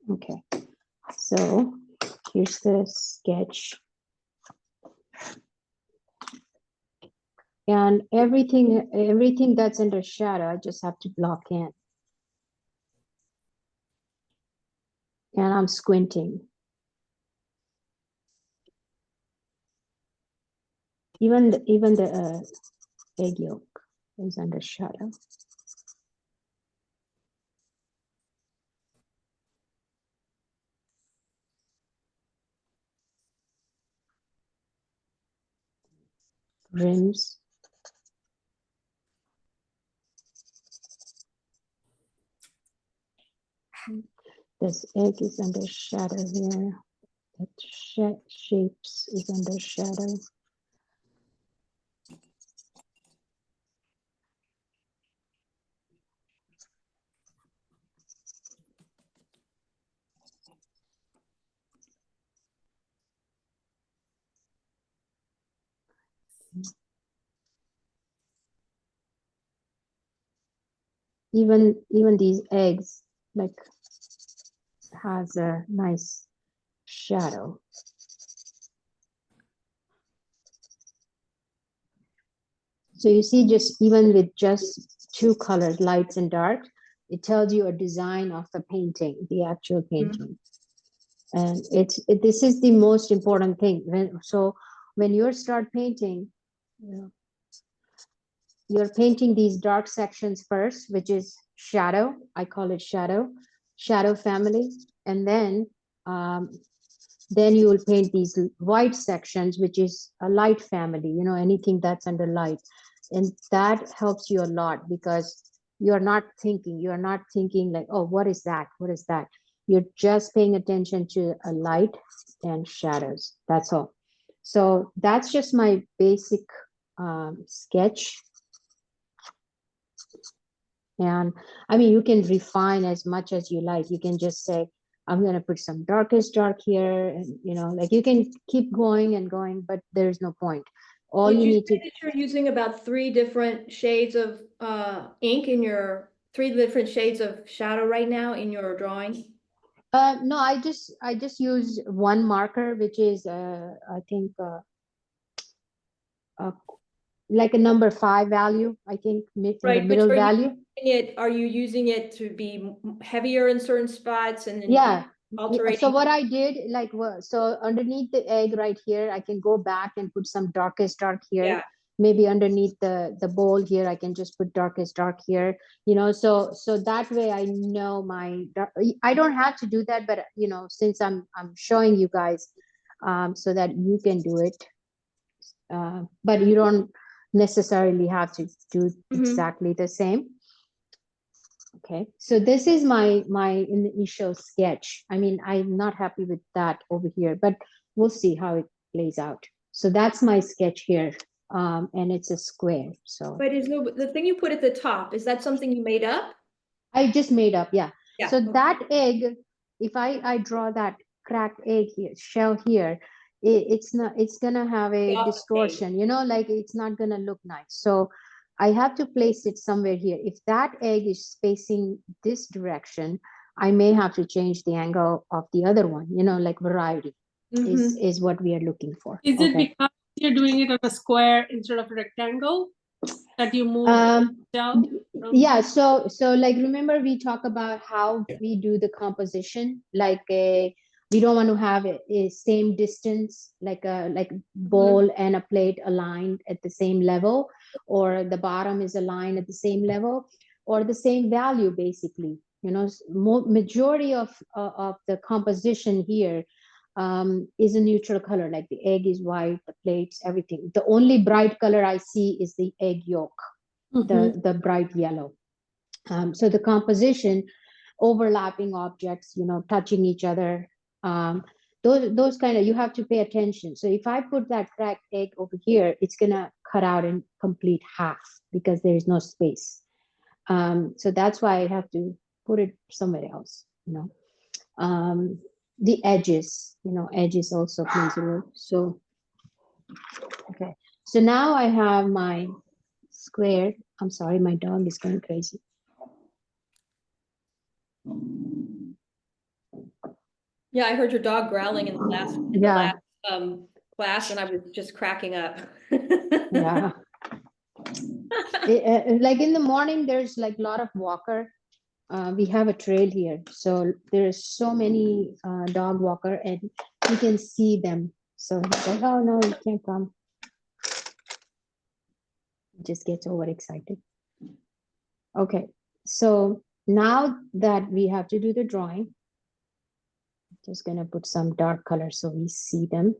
Okay, so here's the sketch. And everything that's under shadow, I just have to block in. And I'm squinting. Even the egg yolk is under shadow. Rims. This egg is under shadow here. That shapes is under shadow. Even these eggs like has a nice shadow. So you see, just even with just two colors, lights and dark, it tells you a design of the painting, the actual painting. And this is the most important thing. When you start painting, you're painting these dark sections first, which is shadow. I call it shadow family. And then you will paint these white sections, which is a light family, anything that's under light. And that helps you a lot because you're not thinking like, oh, what is that? What is that? You're just paying attention to a light and shadows. That's all. So that's just my basic sketch. And I mean, you can refine as much as you like. You can just say, I'm going to put some darkest dark here. And, like you can keep going and going, but there's no point. All you need to. You're using about 3 different shades of ink in your 3 different shades of shadow right now in your drawing. No, I just use one marker, which is I think like a number 5 value. I think in the middle value. Are you using it to be heavier in certain spots and then yeah. altering? So what I did, so underneath the egg right here, I can go back and put some darkest dark here. Yeah. Maybe underneath the bowl here, I can just put darkest dark here. So that way I know my dark. I don't have to do that, but since I'm showing you guys, so that you can do it, but you don't necessarily have to do exactly the same. Okay, so this is my initial sketch. I mean, I'm not happy with that over here, but we'll see how it plays out. So that's my sketch here, and it's a square. So, but is the thing you put at the top, is that something you made up? I just made up, yeah. So okay. that egg, if I draw that cracked egg here, shell here, it's gonna have a distortion, like it's not gonna look nice. So I have to place it somewhere here. If that egg is facing this direction, I may have to change the angle of the other one, like variety is what we are looking for. Is it because you're doing it on a square instead of a rectangle that you move yeah, so like, remember we talk about how we do the composition, like we don't want to have a same distance, like a bowl and a plate aligned at the same level, or the bottom is aligned at the same level, or the same value, basically. Majority of the composition here is a neutral color, like the egg is white, the plates, everything. The only bright color I see is the egg yolk, the bright yellow. So the composition, overlapping objects, touching each other, those kind of, you have to pay attention. So if I put that cracked egg over here, it's gonna cut out in complete half because there is no space. So that's why I have to put it somewhere else. The edges, edges also plays a role. So okay, so now I have my square. I'm sorry, my dog is going crazy. Yeah, I heard your dog growling in the last Yeah. class, and I was just cracking up. Yeah. Like in the morning, there's like a lot of walker. We have a trail here, so there's so many dog walker, and you can see them. So he's like, oh no, you can't come. Just gets overexcited. Okay, so now that we have to do the drawing, just gonna put some dark color so we see them.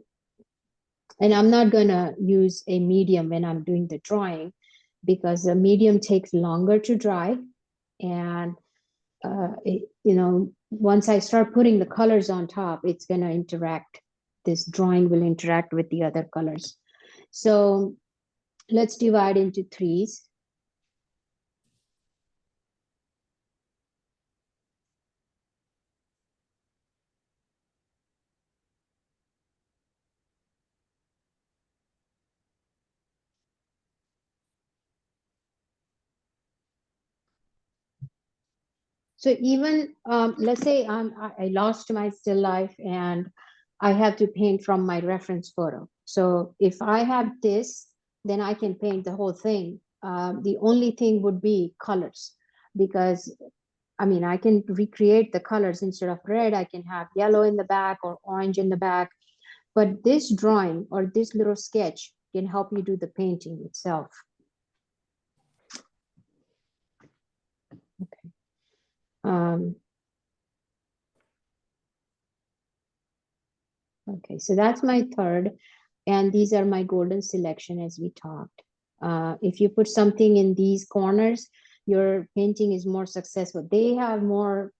And I'm not gonna use a medium when I'm doing the drawing, because the medium takes longer to dry. And once I start putting the colors on top, it's gonna interact. This drawing will interact with the other colors. So let's divide into threes. So even let's say I lost my still life and I have to paint from my reference photo. So if I have this, then I can paint the whole thing. The only thing would be colors, because I mean, I can recreate the colors. Instead of red, I can have yellow in the back or orange in the back. But this drawing or this little sketch can help you do the painting itself. Okay. Okay, so that's my third. And these are my golden selection as we talked. If you put something in these corners, your painting is more successful. They have more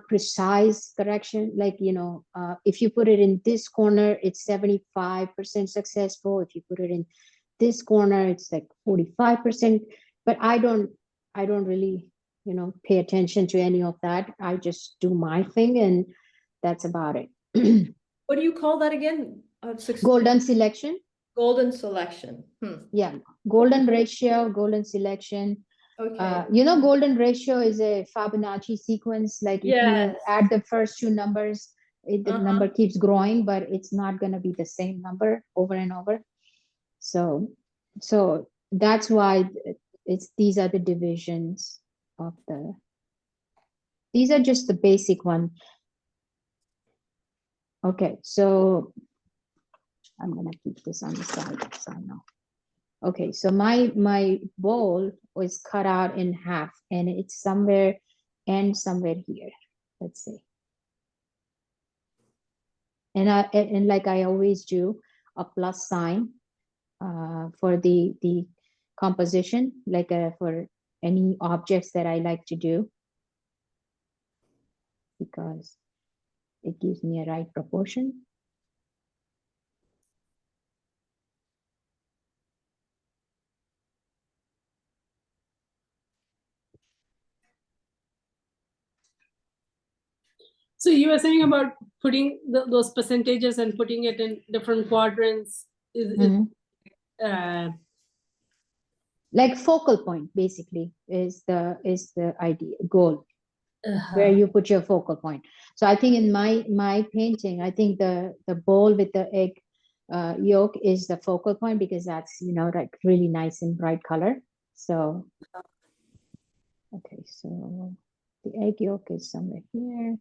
precise correction. Like, if you put it in this corner, it's 75% successful. If you put it in this corner, it's like 45%. But I don't really, pay attention to any of that. I just do my thing, and that's about it. What do you call that again? Golden selection. Golden selection. Yeah, golden ratio, golden selection. Okay. Golden ratio is a Fibonacci sequence. Like if you add the first two numbers, the number keeps growing, but it's not going to be the same number over and over. So that's why these are the divisions of these are just the basic one. Okay, so I'm gonna keep this on the side so I know. Okay, so my bowl was cut out in half, and it's somewhere here. Let's see. And like I always do, a plus sign for the composition, like for any objects that I like to do, because it gives me a right proportion. So you were saying about putting those percentages and putting it in different quadrants. Like focal point basically is the idea goal, where you put your focal point. So I think in my painting, I think the bowl with the egg yolk is the focal point, because that's like really nice and bright color. So okay, so the egg yolk is somewhere here,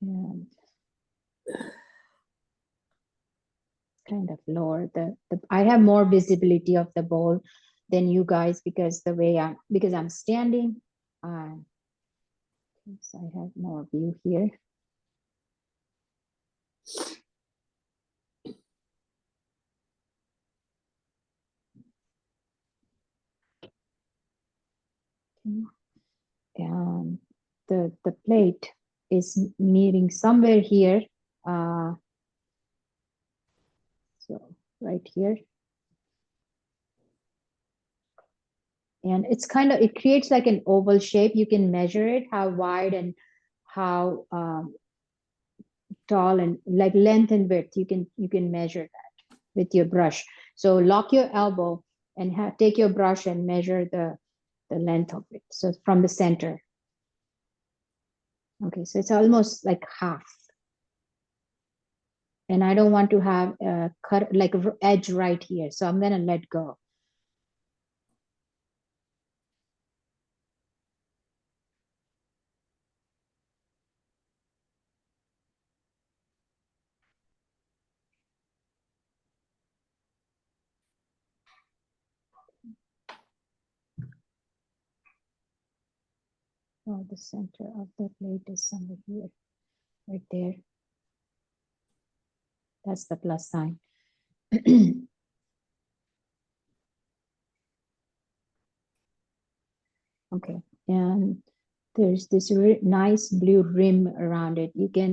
and kind of lower I have more visibility of the bowl than you guys, because I'm standing. So I have more view here. And the plate is meeting somewhere here. So right here. And it creates like an oval shape. You can measure it, how wide and how tall, and like length and width. You can measure that with your brush. So lock your elbow and take your brush and measure the length of it. So from the center, Okay, so it's almost like half. And I don't want to have a cut, like a edge right here. So I'm gonna let go. Oh, the center of the plate is somewhere here, right there. That's the plus sign. Okay, and there's this nice blue rim around it.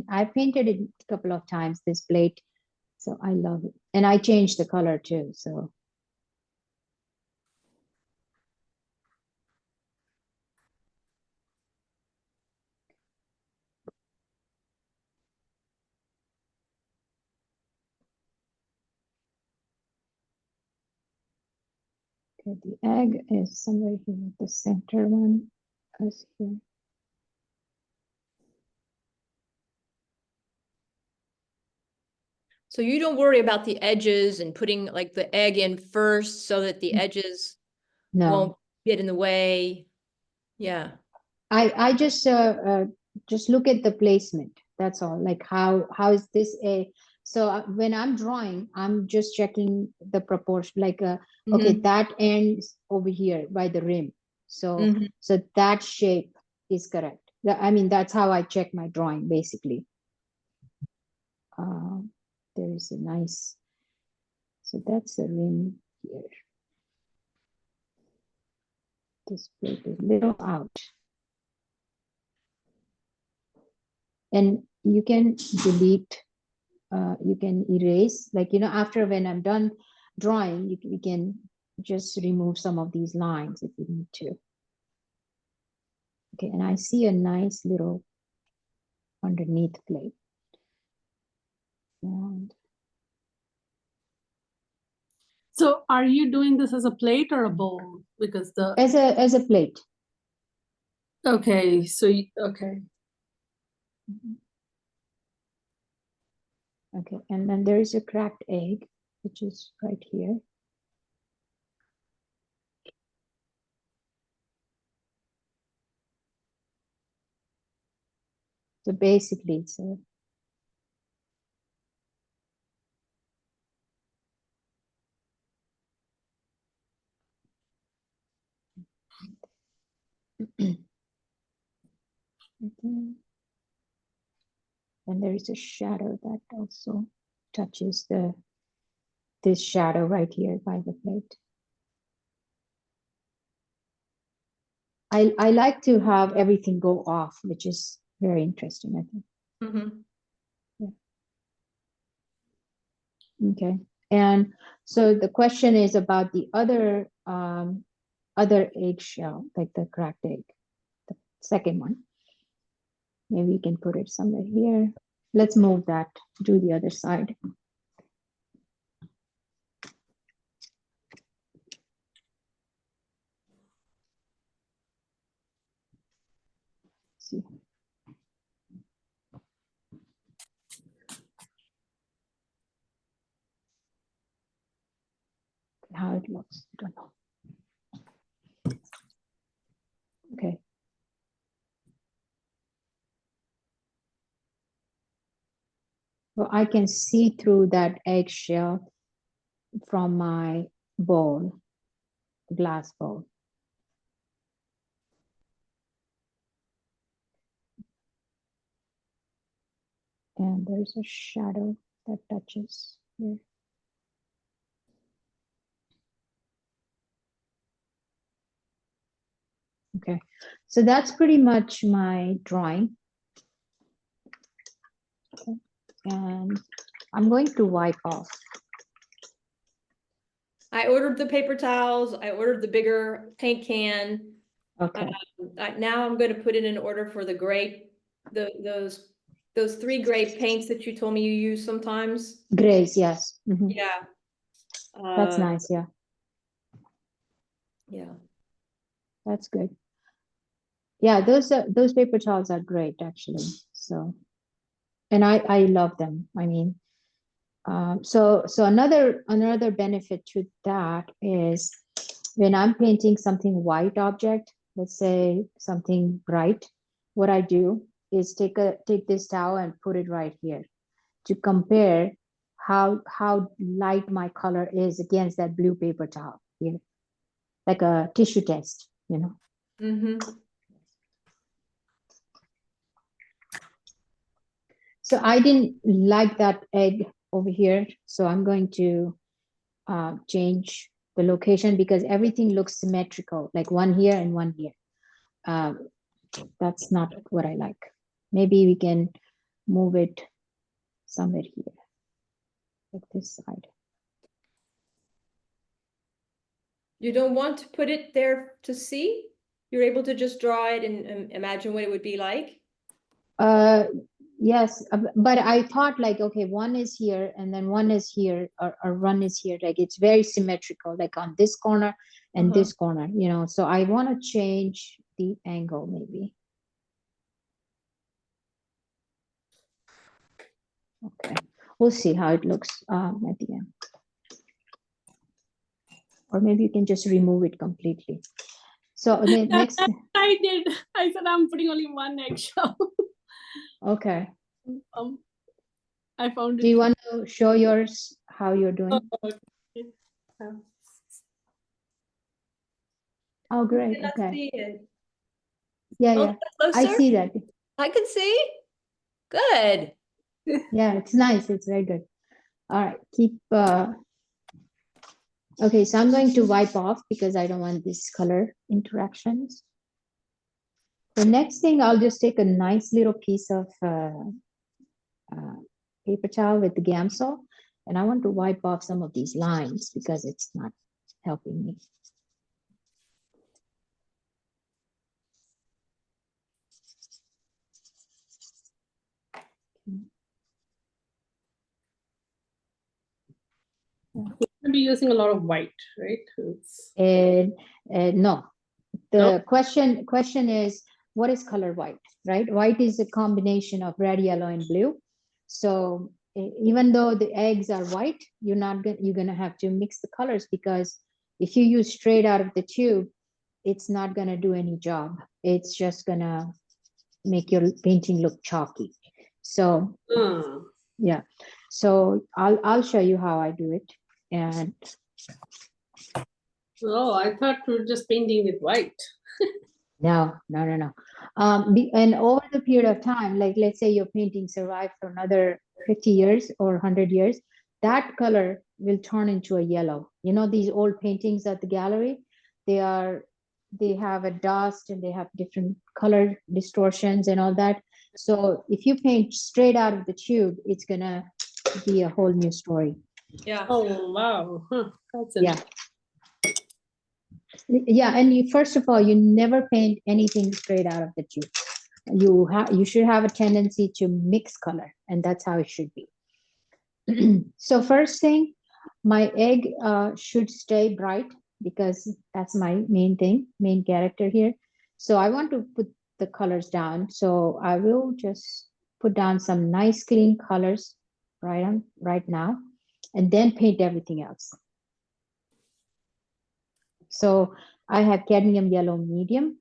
I painted it a couple of times, this plate, so I love it. And I changed the color too, so. Okay, the egg is somewhere here, the center one is here. So you don't worry about the edges and putting like the egg in first so that the edges No, won't get in the way. Yeah. I just look at the placement. That's all. Like how is this a, so when I'm drawing, I'm just checking the proportion, like okay, that ends over here by the rim. So Mhm. so that shape is correct. I mean, that's how I check my drawing basically. There is a nice, so that's the rim here. This plate is a little out. And you can delete, you can erase, like, after when I'm done drawing, you can just remove some of these lines if you need to. Okay, and I see a nice little underneath plate. And So are you doing this as a plate or a bowl? Because the, as a plate. okay, so, okay. Okay, and then there is a cracked egg, which is right here. So basically it's a, and there is a shadow that also touches this shadow right here by the plate. I like to have everything go off, which is very interesting, I think. Okay, and so the question is about the other eggshell, like the cracked egg, the second one. Maybe you can put it somewhere here. Let's move that to the other side. See how it looks. I don't know. Okay. Well, I can see through that eggshell from my bowl, glass bowl. And there's a shadow that touches here. Okay, so that's pretty much my drawing. Okay. And I'm going to wipe off. I ordered the paper towels. I ordered the bigger paint can. Okay. Now I'm going to put it in order for the gray, those 3 gray paints that you told me you use sometimes. Grays, yes. Mhm. Yeah. That's nice, yeah. Yeah. That's good. Yeah, those paper towels are great actually. So, and I love them. I mean, so another benefit to that is when I'm painting something white object, let's say something bright, what I do is take this towel and put it right here to compare how light my color is against that blue paper towel here, like a tissue test, you know. Mm-hmm. So I didn't like that egg over here, so I'm going to change the location because everything looks symmetrical, like one here and one here. That's not what I like. Maybe we can move it somewhere here, like this side. You don't want to put it there to see? You're able to just draw it and imagine what it would be like? Yes, but I thought like, okay, one is here and then one is here, or one is here. Like it's very symmetrical, like on this corner and this corner, you know. So I want to change the angle maybe. Okay, we'll see how it looks at the end. Or maybe you can just remove it completely. So the next, I did. I said I'm putting only one eggshell. okay. I found it. Do you want to show yours how you're doing? Okay. Oh, great. Cannot Okay. see it. Yeah, Oh, yeah. I closer? see that. I can see. Good. Yeah, it's nice. It's very good. All right, keep. Okay, so I'm going to wipe off because I don't want this color interactions. The next thing, I'll just take a nice little piece of paper towel with the Gamsol, and I want to wipe off some of these lines because it's not helping me. I'll be using a lot of white, right? And no, the Nope. question is, what is color white, right? White is a combination of red, yellow, and blue. So even though the eggs are white, you're gonna have to mix the colors, because if you use straight out of the tube, it's not gonna do any job. It's just gonna make your painting look chalky. So yeah, so I'll show you how I do it. And Oh, I thought we were just painting with white. no. And over the period of time, like let's say your painting survived for another 50 years or 100 years, that color will turn into a yellow. You know, these old paintings at the gallery, they have a dust and they have different color distortions and all that. So if you paint straight out of the tube, it's gonna be a whole new story. Yeah. Oh, wow. Huh. That's Yeah. Yeah, and first of all, you never paint anything straight out of the tube. You should have a tendency to mix color, and that's how it should be. So first thing, my egg should stay bright because that's my main character here. So I want to put the colors down. So I will just put down some nice clean colors right now, and then paint everything else. So I have cadmium yellow medium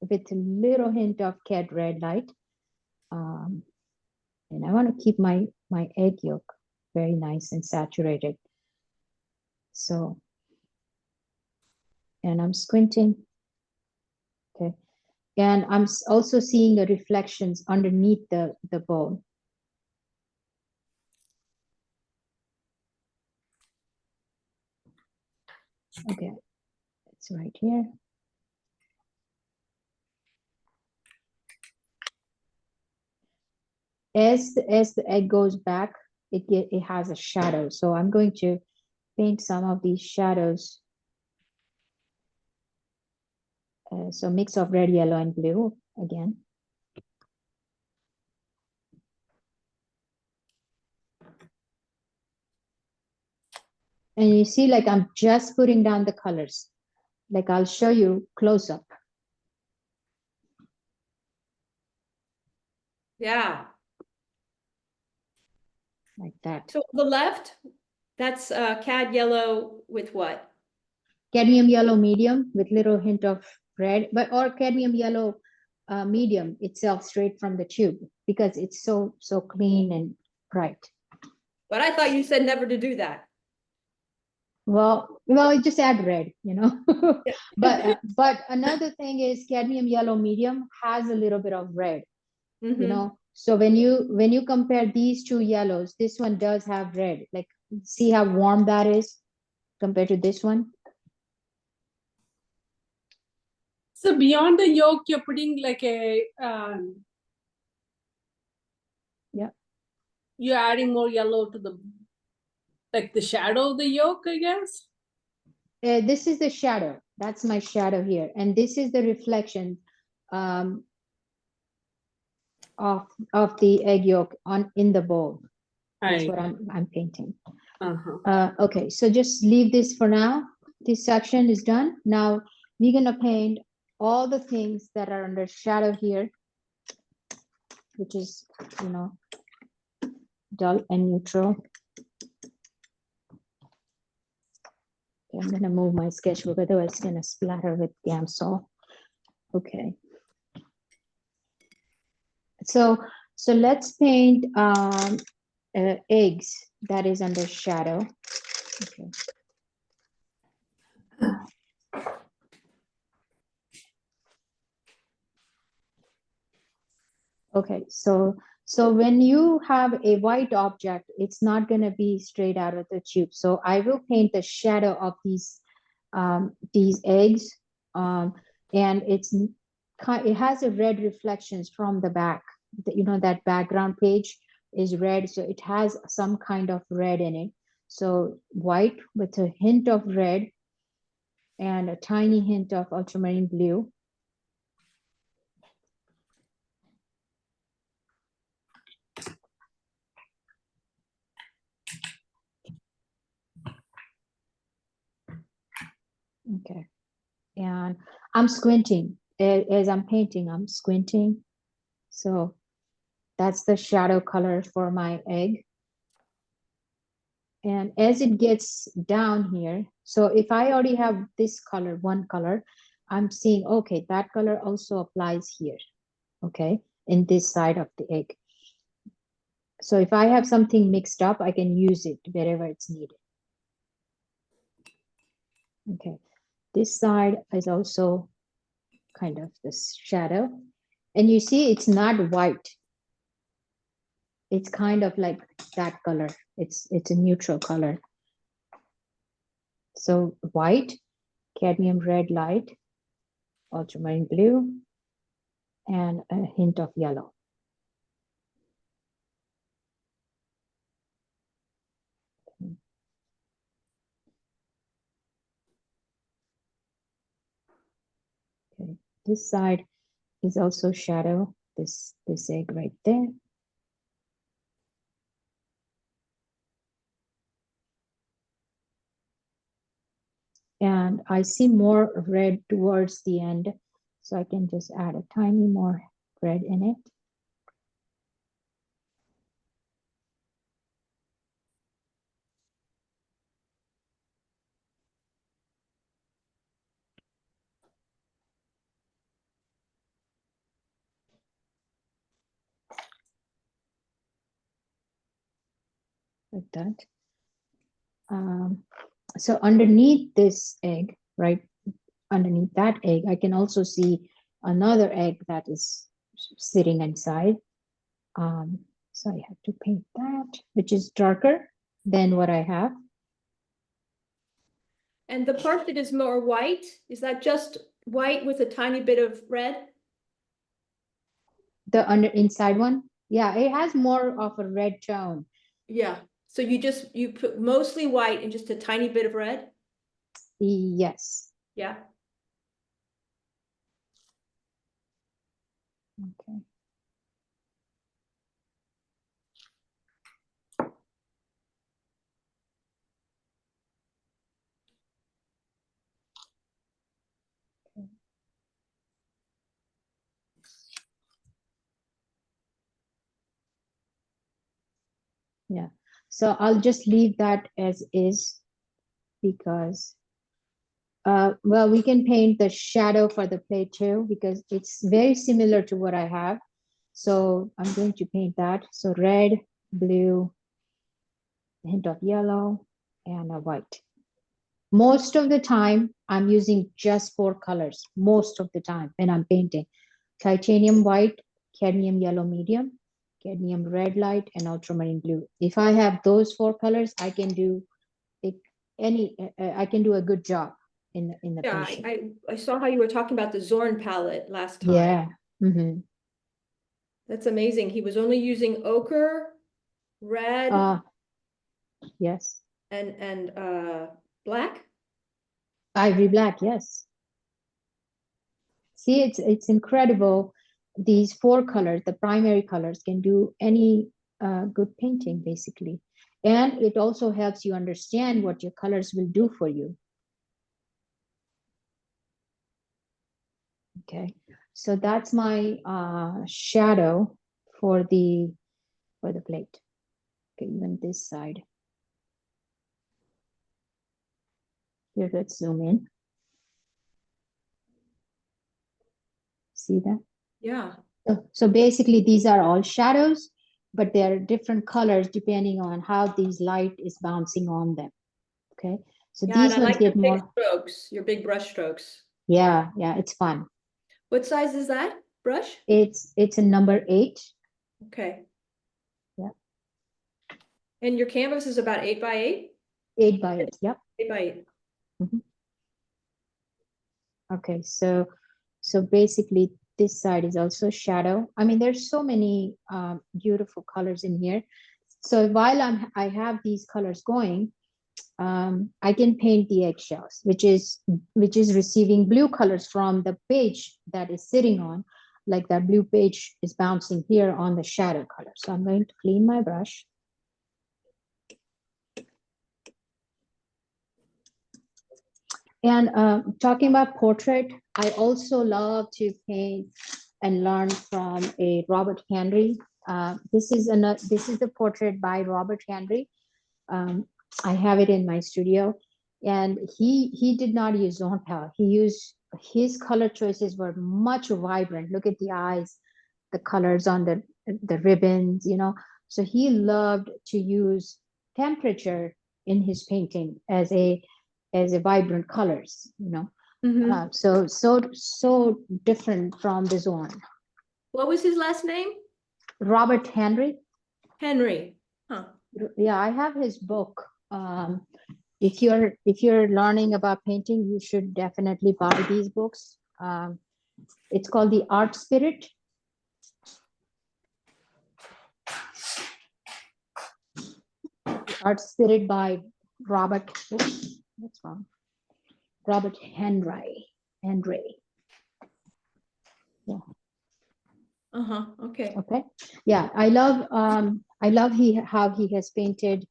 with a little hint of cad red light. And I want to keep my egg yolk very nice and saturated. So, and I'm squinting. Okay. And I'm also seeing the reflections underneath the bowl. Okay, it's right here. As the egg goes back, it has a shadow. So I'm going to paint some of these shadows. So mix of red, yellow, and blue again. And you see, like I'm just putting down the colors. Like I'll show you close up. Yeah. like that. So the left, that's cad yellow with what? Cadmium yellow medium with little hint of red, but or cadmium yellow medium itself straight from the tube because it's so clean and bright. But I thought you said never to do that. Well, it just add red, you know. but another thing is cadmium yellow medium has a little bit of red, you know. So when you compare these two yellows, this one does have red. Like, see how warm that is compared to this one. So beyond the yolk, you're putting like a Yeah. you're adding more yellow to the like the shadow of the yolk, I guess. This is the shadow. That's my shadow here, and this is the reflection of the egg yolk in the bowl. That's what I'm painting. Okay, so just leave this for now. This section is done. Now we're gonna paint all the things that are under shadow here, which is, you know, dull and neutral. Okay, I'm gonna move my sketchbook, otherwise it's gonna splatter with Gamsol. Okay. So let's paint eggs that is under shadow. Okay. Okay, so when you have a white object, it's not going to be straight out of the tube. So I will paint the shadow of these eggs, and it has a red reflections from the back. You know, that background page is red, so it has some kind of red in it. So white with a hint of red and a tiny hint of ultramarine blue. Okay, and I'm squinting as I'm painting. I'm squinting, so that's the shadow color for my egg. And as it gets down here, so if I already have this color, one color, I'm seeing, okay, that color also applies here, okay, in this side of the egg. So if I have something mixed up, I can use it wherever it's needed. Okay, this side is also kind of this shadow. And you see, it's not white. It's kind of like that color. It's a neutral color. So white, cadmium red light, ultramarine blue, and a hint of yellow. Okay, this side is also shadow, this egg right there. And I see more red towards the end, so I can just add a tiny more red in it. Like that. So underneath this egg, right, underneath that egg, I can also see another egg that is sitting inside. So I have to paint that, which is darker than what I have. And the part that is more white, is that just white with a tiny bit of red? The inside one, yeah, it has more of a red tone. Yeah. So you put mostly white and just a tiny bit of red? Yes. Yeah. Okay. Yeah. So I'll just leave that as is because, well, we can paint the shadow for the plate too, because it's very similar to what I have. So I'm going to paint that. So red, blue, a hint of yellow, and a white. Most of the time, I'm using just 4 colors, most of the time when I'm painting. Titanium white, cadmium yellow medium, cadmium red light, and ultramarine blue. If I have those 4 colors, I can do it, I can do a good job in the Yeah, painting. I saw how you were talking about the Zorn palette last time. Yeah. Mm-hmm. That's amazing. He was only using ochre, red, Yes. and black. Ivory black, yes. See, it's incredible. These 4 colors, the primary colors, can do any good painting, basically. And it also helps you understand what your colors will do for you. Okay, so that's my shadow for the plate. Okay, even this side. Here, let's zoom in. See that? Yeah. So basically, these are all shadows, but they're different colors depending on how these light is bouncing on them. Okay, so Yeah, and these I ones like your get big more. strokes, your big brush strokes. Yeah, it's fun. What size is that brush? It's a number 8. Okay. Yeah. And your canvas is about 8 by 8? 8 by 8. Yep. 8 by 8. Mhm. Okay, so basically this side is also shadow. I mean, there's so many beautiful colors in here. So while I have these colors going, I can paint the eggshells, which is receiving blue colors from the page that is sitting on, like that blue page is bouncing here on the shadow color. So I'm going to clean my brush. And talking about portrait, I also love to paint and learn from a Robert Henry. This is the portrait by Robert Henry. I have it in my studio, and he did not use zone palette. He used, his color choices were much vibrant. Look at the eyes, the colors on the ribbons, you know. So he loved to use temperature in his painting as a vibrant colors, you know. Mm-hmm. So different from this one. What was his last name? Robert Henry. Henry. Huh. Yeah, I have his book. If you're learning about painting, you should definitely buy these books. It's called The Art Spirit. Art Spirit by Robert. Oops, what's wrong? Robert Henry. Yeah. Uh-huh. Okay. Okay. Yeah, I love how he has painted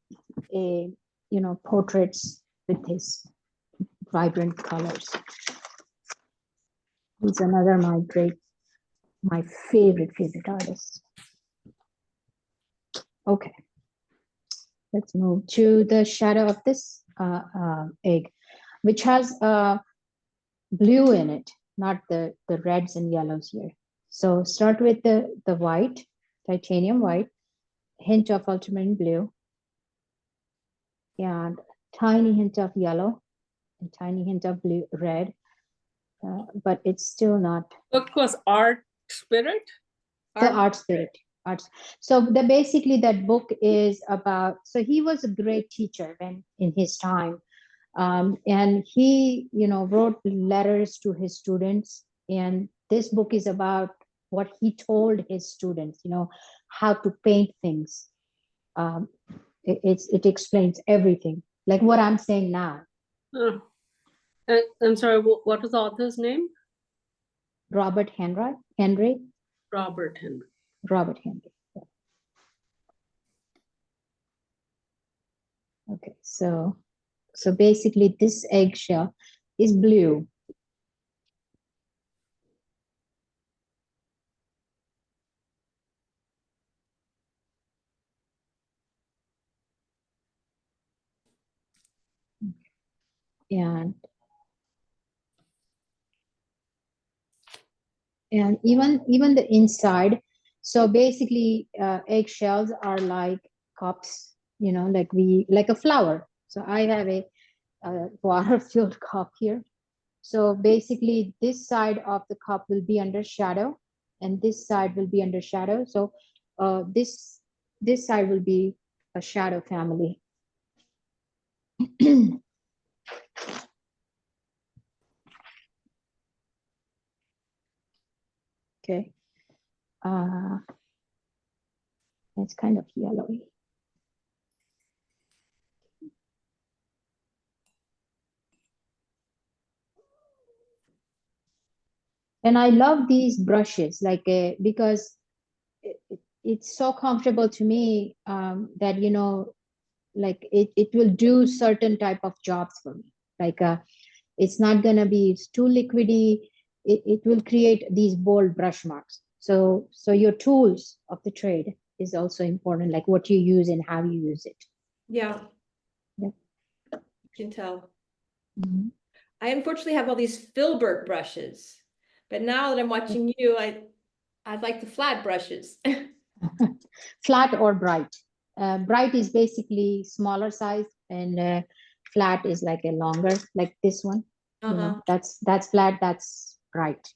a portraits with his vibrant colors. He's another my favorite artist. Okay, let's move to the shadow of this egg, which has blue in it, not the reds and yellows here. So start with the white, titanium white, hint of ultramarine blue, and tiny hint of yellow, and tiny hint of blue, red, but it's still not. Book was Art Spirit. The Art Spirit. So basically that book is about. So he was a great teacher in his time, and he wrote letters to his students, and this book is about what he told his students, how to paint things. It explains everything, like what I'm saying now. Oh. I'm sorry, what was the author's name? Robert Henry. Robert Henry. Robert Henry. Okay, so basically this eggshell is blue. and even the inside. So basically, eggshells are like cups, you know, like a flower. So I have a water-filled cup here. So basically, this side of the cup will be under shadow, and this side will be under shadow. So this side will be a shadow family. Okay. It's kind of yellowy. And I love these brushes, like because it's so comfortable to me, that, you know, like it will do certain type of jobs for me. Like it's not gonna be too liquidy. It will create these bold brush marks. So your tools of the trade is also important, like what you use and how you use it. Yeah. Yeah. You can tell. Mhm. I unfortunately have all these filbert brushes, but now that I'm watching you, I like the flat brushes. Flat or bright. Bright is basically smaller size, and flat is like a longer, like this one. You know, that's flat, that's bright.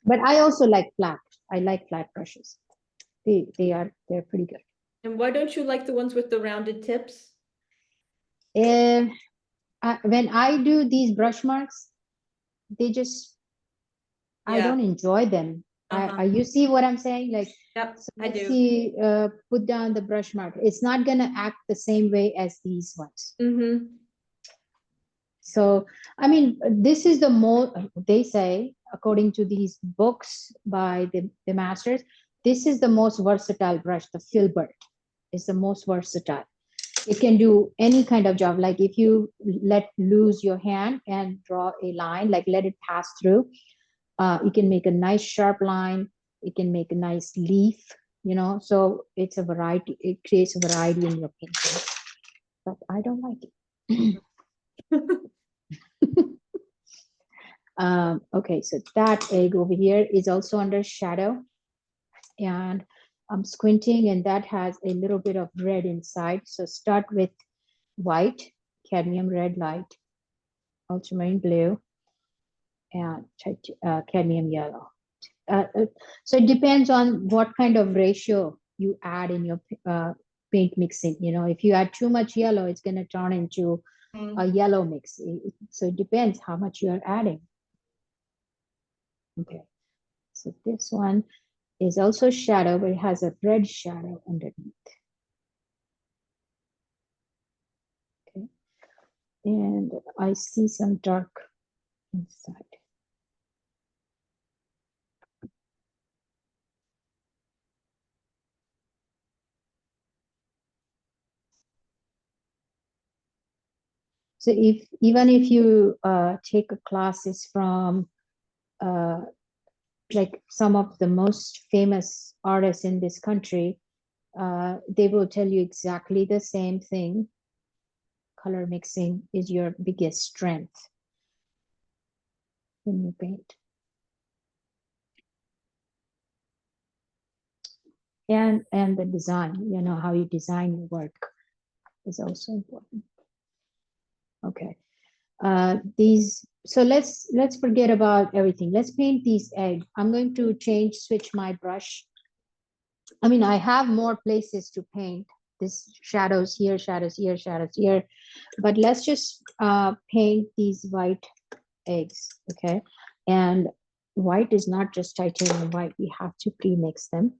But I also like flat. I like flat brushes. They're pretty good. And why don't you like the ones with the rounded tips? Uh, when I do these brush marks, they just, I Yeah. don't enjoy them. You see what I'm saying? Like, Yep, so I let's do. see, put down the brush mark. It's not gonna act the same way as these ones. Mm-hmm. So, I mean, this is the more, they say, according to these books by the masters, this is the most versatile brush. The filbert is the most versatile. It can do any kind of job. Like if you let loose your hand and draw a line, like let it pass through, you can make a nice sharp line. It can make a nice leaf, you know. So it's a variety. It creates a variety in your painting. But I don't like it. Okay, so that egg over here is also under shadow, and I'm squinting, and that has a little bit of red inside. So start with white, cadmium red light, ultramarine blue, and cadmium yellow. So it depends on what kind of ratio you add in your paint mixing. You know, if you add too much yellow, it's going to turn into a yellow mix. So it depends how much you are adding. Okay, so this one is also shadow, but it has a red shadow underneath. Okay, and I see some dark inside. So even if you take classes from like some of the most famous artists in this country, they will tell you exactly the same thing. Color mixing is your biggest strength when you paint. And the design, you know, how you design your work is also important. Okay. So let's forget about everything. Let's paint these eggs. I'm going to switch my brush. I mean, I have more places to paint. This shadows here, shadows here, shadows here. But let's just paint these white eggs, okay? And white is not just titanium white. We have to pre-mix them.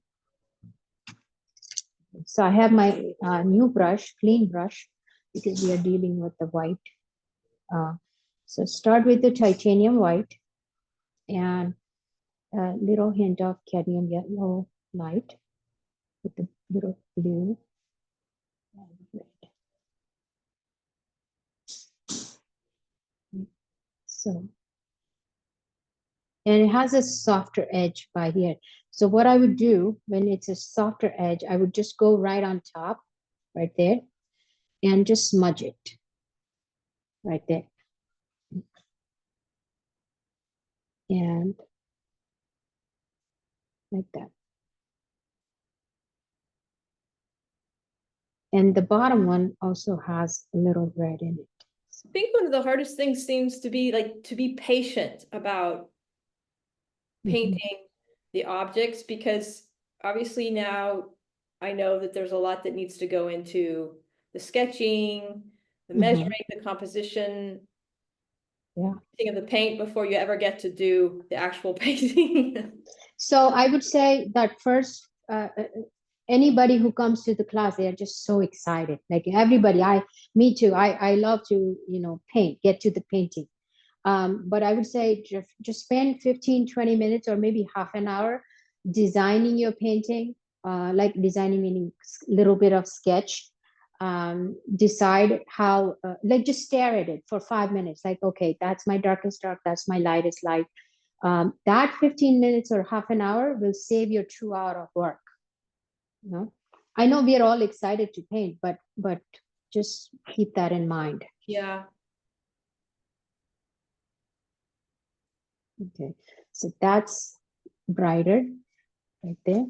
So I have my new brush, clean brush, because we are dealing with the white. So start with the titanium white and a little hint of cadmium yellow light with the little blue and red. So, and it has a softer edge by here. So what I would do when it's a softer edge, I would just go right on top, right there, and just smudge it. right there. And like that. And the bottom one also has a little red in it. I think one of the hardest things seems to be like to be patient about painting the objects, because obviously now I know that there's a lot that needs to go into the sketching, the measuring, the composition, Yeah. of the paint before you ever get to do the actual painting. So I would say that first, anybody who comes to the class, they are just so excited. Like everybody, me too. I love to, paint, get to the painting. But I would say just spend 15, 20 minutes or maybe half an hour designing your painting, like designing meaning little bit of sketch. Decide how, like just stare at it for 5 minutes. Like, okay, that's my darkest dark, that's my lightest light. That 15 minutes or half an hour will save your 2 hour of work. I know we are all excited to paint, but just keep that in mind. Yeah. Okay, so that's brighter right there.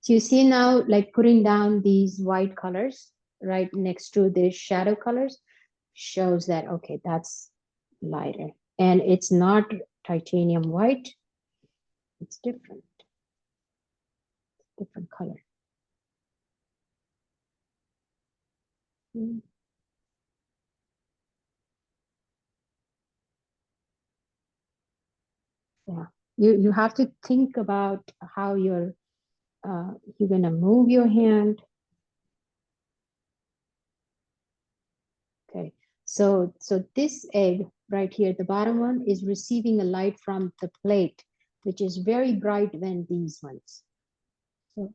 So you see now, like putting down these white colors right next to the shadow colors shows that, okay, that's lighter. And it's not titanium white, it's different color. Yeah, you have to think about how you're gonna move your hand. Okay, so this egg right here, the bottom one, is receiving a light from the plate, which is very bright than these ones. So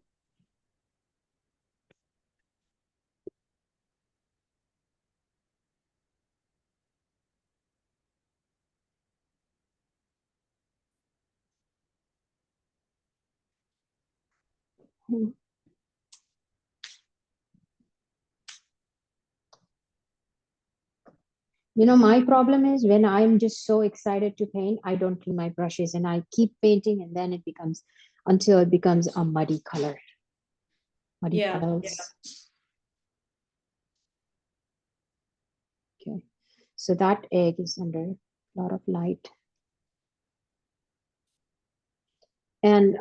my problem is when I'm just so excited to paint, I don't clean my brushes and I keep painting, and then until it becomes a muddy color. Muddy colors. Okay, so that egg is under a lot of light. And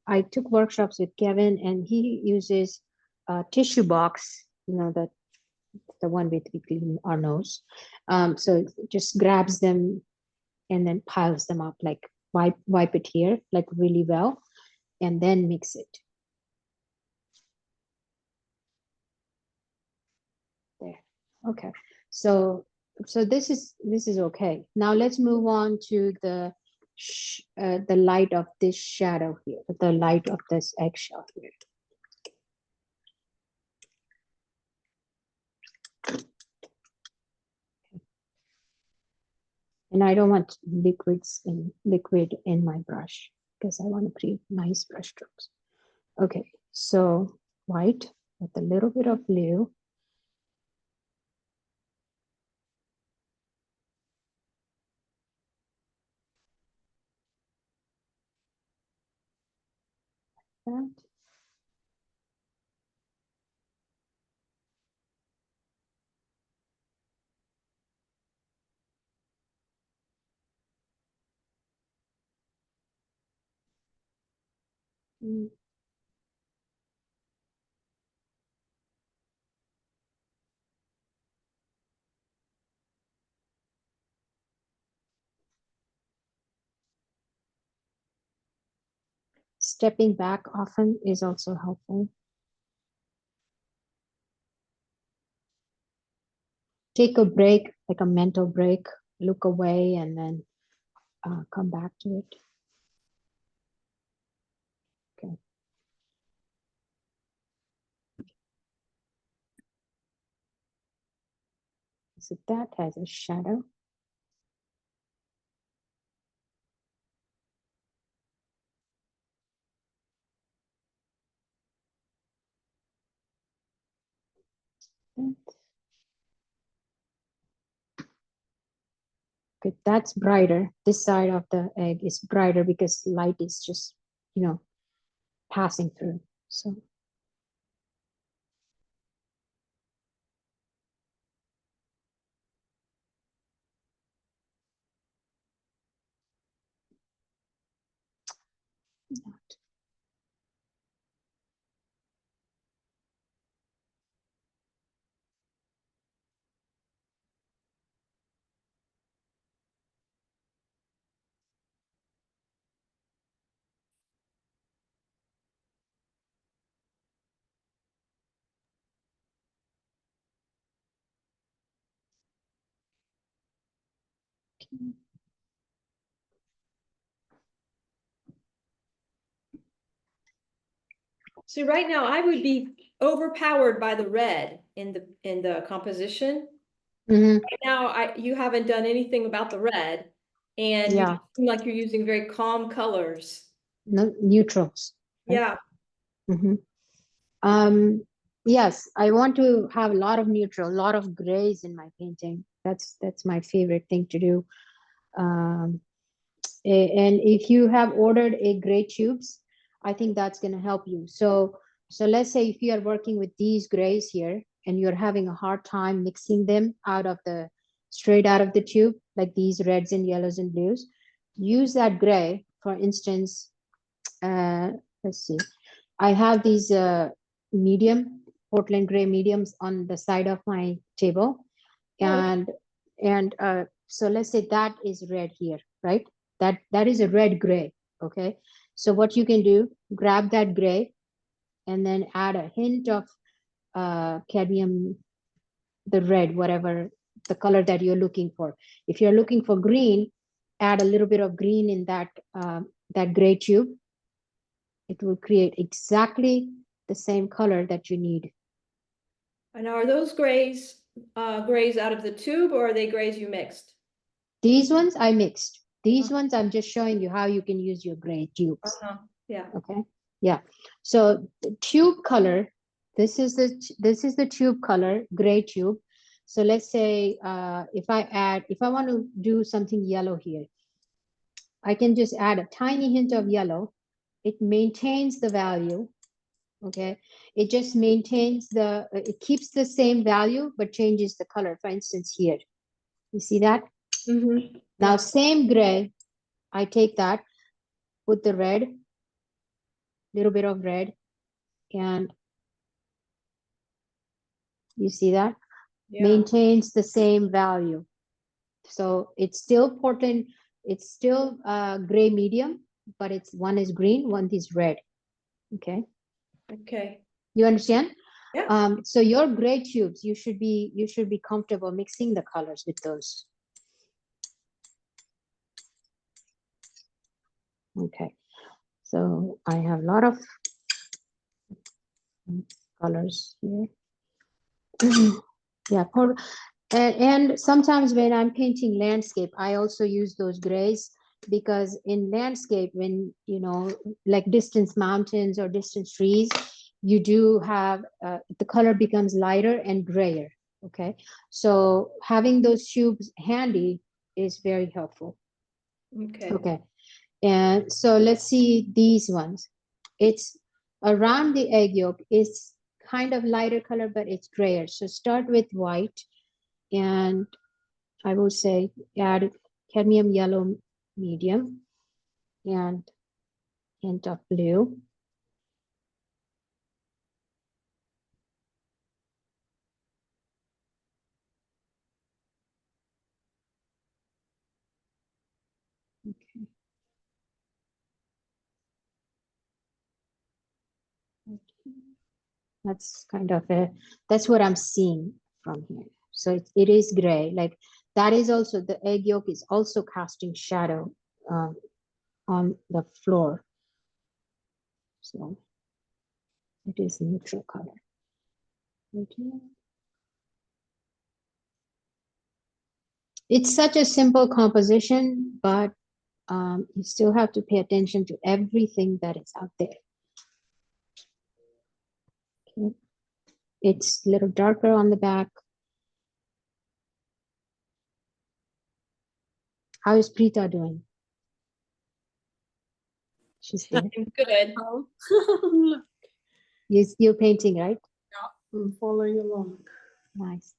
I took workshops with Kevin, and he uses a tissue box, the one with we clean our nose. So it just grabs them and then piles them up, like wipe it here, like really well, and then mix it. There. Okay. So this is okay. Now let's move on to the light of this shadow here, the light of this eggshell here. And I don't want liquid in my brush because I want to create nice brush strokes. Okay, so white with a little bit of blue. That. Mm. Stepping back often is also helpful. Take a break, like a mental break, look away, and then come back to it. Okay. So that has a shadow. Okay, that's brighter. This side of the egg is brighter because light is just, passing through. So See, right now I would be overpowered by the red in the composition. mhm, Right now, you haven't done anything about the red, and you yeah, seem like you're using very calm colors. no neutrals. Right? Yeah. Mhm. Yes, I want to have a lot of neutral, a lot of grays in my painting. That's my favorite thing to do. Um, and if you have ordered a gray tubes, I think that's going to help you. So let's say if you are working with these grays here and you're having a hard time mixing them straight out of the tube, like these reds and yellows and blues, use that gray. For instance, let's see, I have these medium Portland gray mediums on the side of my table, Oh, and so let's say that is red here, right? That is a red gray. Okay, so what you can do, grab that gray and then add a hint of cadmium, the red, whatever the color that you're looking for. If you're looking for green, add a little bit of green in that gray tube. It will create exactly the same color that you need. and are those grays out of the tube, or are they grays you mixed? These ones I mixed. These ones I'm just showing you how you can use your gray tubes. Yeah. Okay. Yeah. So the tube color, this is the tube color, gray tube. So let's say if I want to do something yellow here, I can just add a tiny hint of yellow. It maintains the value. Okay. It just maintains it keeps the same value, but changes the color. For instance, here, you see that? Mm-hmm. Now, Yeah. same gray, I take that, put the red, little bit of red, and you see that? Yeah. Maintains the same value. So it's still Portland, it's still gray medium, but one is green, one is red. Okay. Okay. You understand? Yeah. So your gray tubes, you should be comfortable mixing the colors with those. Okay. So I have a lot of colors here. Yeah, and sometimes when I'm painting landscape, I also use those grays, because in landscape, when like distant mountains or distant trees, you do have the color becomes lighter and grayer. Okay, so having those tubes handy is very helpful. Okay. Okay, and so let's see these ones. It's around the egg yolk. It's kind of lighter color, but it's grayer. So start with white, and I will say add cadmium yellow medium and hint of blue. Okay. That's kind of that's what I'm seeing from here. So it is gray. Like that is also, the egg yolk is also casting shadow on the floor. So it is neutral color. Okay. It's such a simple composition, but you still have to pay attention to everything that is out there. Okay. It's a little darker on the back. How is Preeta doing? She's there. Good. Look, You're painting, right? I'm following along. Nice.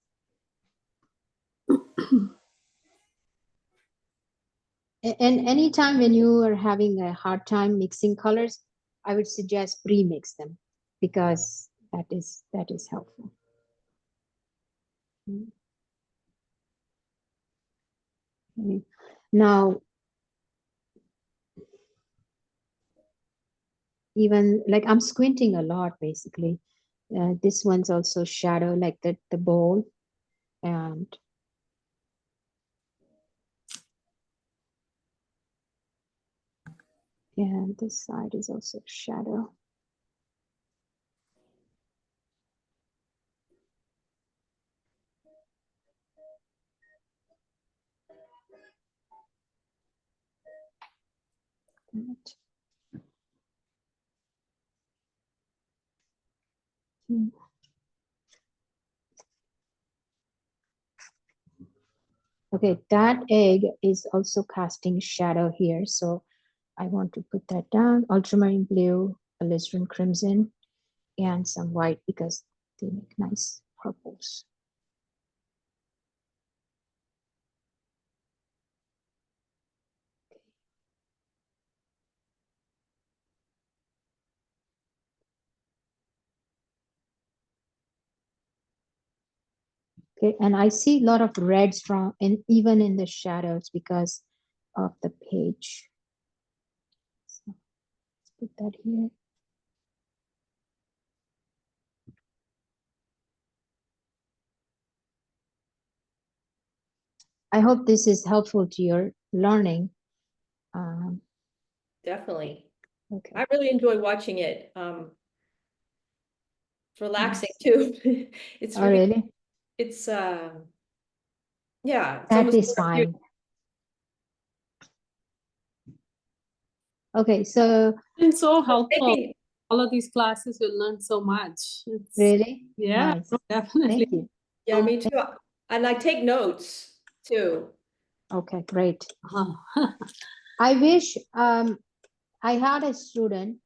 And anytime when you are having a hard time mixing colors, I would suggest pre-mix them because that is helpful. Okay. Now, even like I'm squinting a lot basically. This one's also shadow, like the bowl, and this side is also shadow. Right. Okay, that egg is also casting shadow here, so I want to put that down. Ultramarine blue, alizarin crimson, and some white because they make nice purples. Okay, and I see a lot of reds from even in the shadows because of the page. So let's put that here. I hope this is helpful to your learning. Definitely. Okay. I really enjoy watching it. It's relaxing too. It's Oh, really? It's yeah. It's almost Satisfying. Okay, so It's so helpful. taking- All of these classes, you'll learn so much. It's, really? yeah, Nice. definitely. Thank you. Yeah, me too. And I take notes too. Okay, great. Uh-huh. I wish I had a student,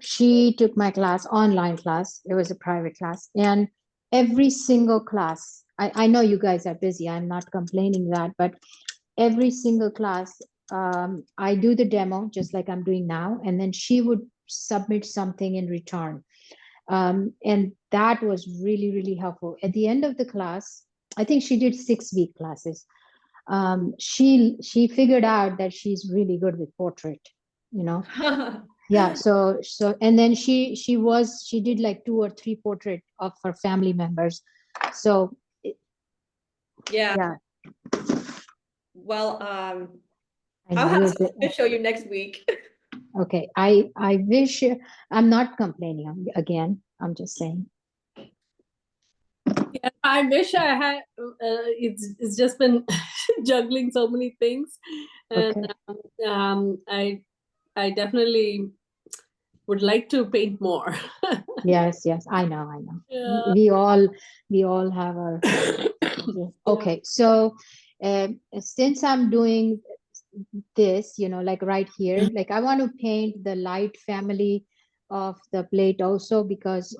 she took my class, online class. It was a private class. And every single class, I know you guys are busy. I'm not complaining that, but every single class, I do the demo just like I'm doing now. And then she would submit something in return. And that was really, really helpful. At the end of the class, I think she did 6-week classes. She figured out that she's really good with portrait, yeah. So and then she did like 2 or 3 portrait of her family members. So Yeah. yeah, Well, I I'll know have you're something good. to show you next week. Okay, I wish I'm not complaining again. I'm just saying. Yeah, I wish I had. It's just been juggling so many things, and Okay. I definitely would like to paint more. Yes, I know. Yeah. We all have our okay. So since I'm doing this, like right here, like I want to paint the light family of the plate also because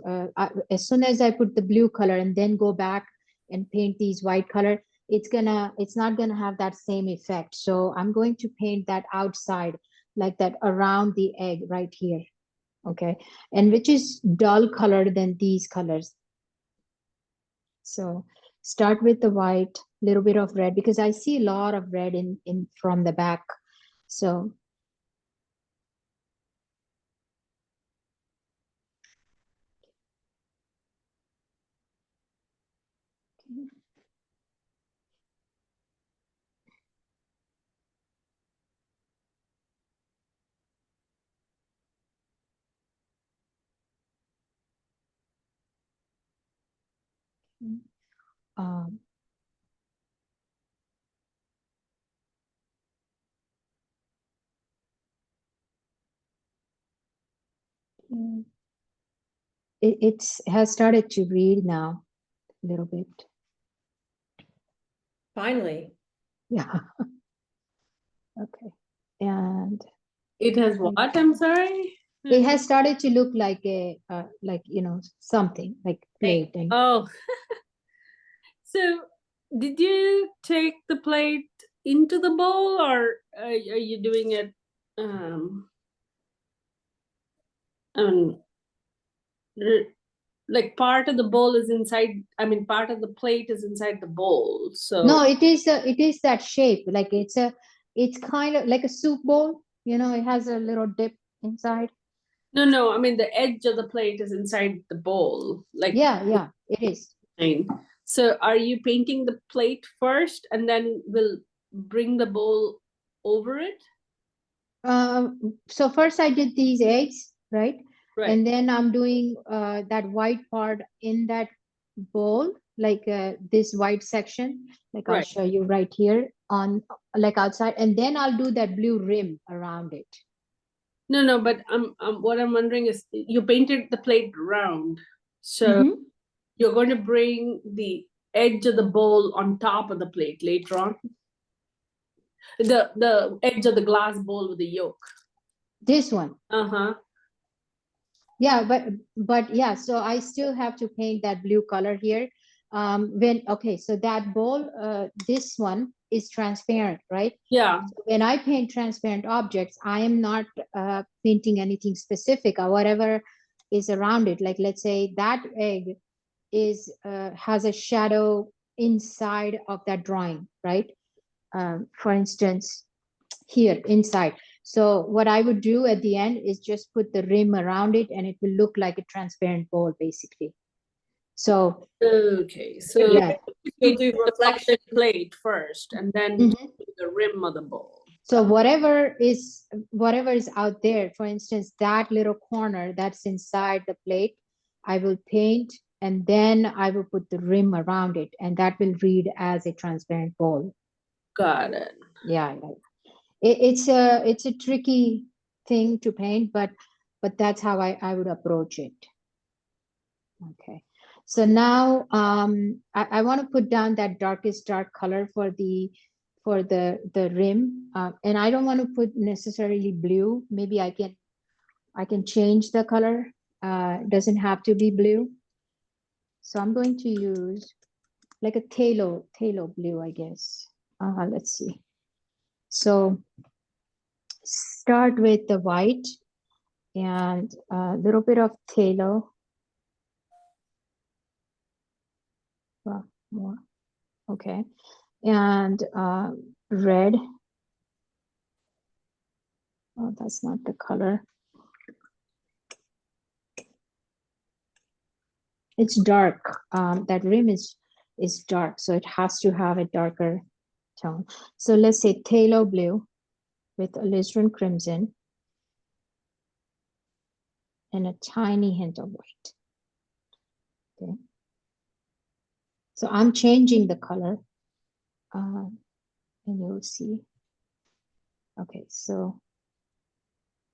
as soon as I put the blue color and then go back and paint these white color, it's not gonna have that same effect. So I'm going to paint that outside, like that around the egg right here. Okay, and which is dull colored than these colors. So start with the white, little bit of red because I see a lot of red in from the back. So um, it has started to read now a little bit. Finally. Yeah. Okay. And It has what? I'm sorry. it has started to look like a like, you know, something like plate. And Oh, so did you take the plate into the bowl, or are you doing it? I mean, like part of the bowl is inside. I mean, part of the plate is inside the bowl. So no, it is that shape. Like it's kind of like a soup bowl. You know, it has a little dip inside. no. I mean, the edge of the plate is inside the bowl. Like Yeah, it is. fine. So are you painting the plate first, and then we'll bring the bowl over it? So first I did these eggs, right? Right. And then I'm doing that white part in that bowl, like this white section, like I'll Right. show you right here on like outside, and then I'll do that blue rim around it. No, but what I'm wondering is you painted the plate round, so Mhm. you're going to bring the edge of the bowl on top of the plate later on. The edge of the glass bowl with the yolk. This one. Uh-huh. Yeah, but yeah, so I still have to paint that blue color here. Okay, so that bowl, this one is transparent, right? Yeah. When I paint transparent objects, I am not painting anything specific or whatever is around it. Like let's say that egg is has a shadow inside of that drawing, right? For instance, here inside. So what I would do at the end is just put the rim around it, and it will look like a transparent bowl, basically. So Okay, so yeah. You'll do reflection. plate first, and then Mhm. the rim of the bowl. So whatever is out there, for instance, that little corner that's inside the plate, I will paint, and then I will put the rim around it, and that will read as a transparent bowl. Got it. Yeah, it's a tricky thing to paint, but that's how I would approach it. Okay, so now I want to put down that darkest dark color for the rim, and I don't want to put necessarily blue. Maybe I can change the color. It doesn't have to be blue. So I'm going to use like a phthalo blue, I guess. Let's see. So start with the white and a little bit of phthalo. Well, more. Okay. And red. Oh, that's not the color. It's dark. That rim is dark, so it has to have a darker tone. So let's say phthalo blue with alizarin crimson and a tiny hint of white. Okay. So I'm changing the color, and you'll see. Okay, so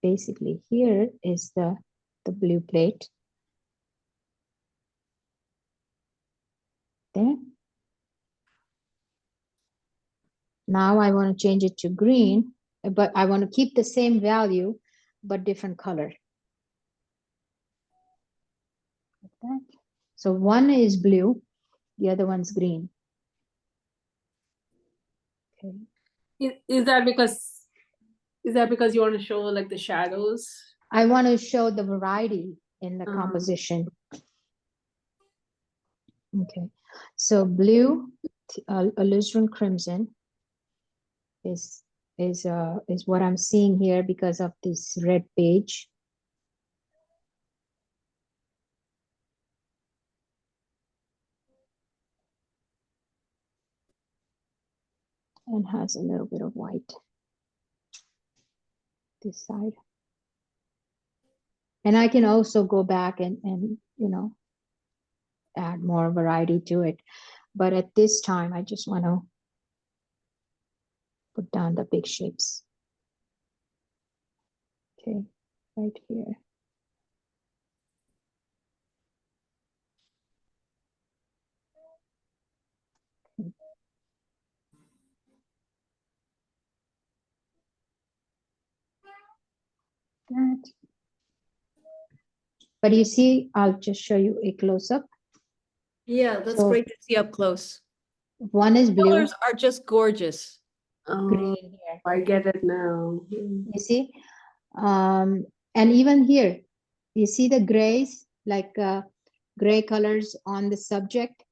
basically here is the blue plate. There. Now I want to change it to green, but I want to keep the same value, but different color. Like that. So one is blue, the other one's green. Okay. Is that because you want to show like the shadows? I want to show the variety in the composition. Okay, so blue, alizarin crimson is what I'm seeing here because of this red page. And has a little bit of white this side. And I can also go back and you know, add more variety to it. But at this time, I just want to put down the big shapes. Okay, right here. that. But you see, I'll just show you a close-up. Yeah, that's So- great to see up close. One is blue, Colors are just gorgeous. Oh, green here. I get it now. You see? And even here, you see the grays, like gray colors on the subject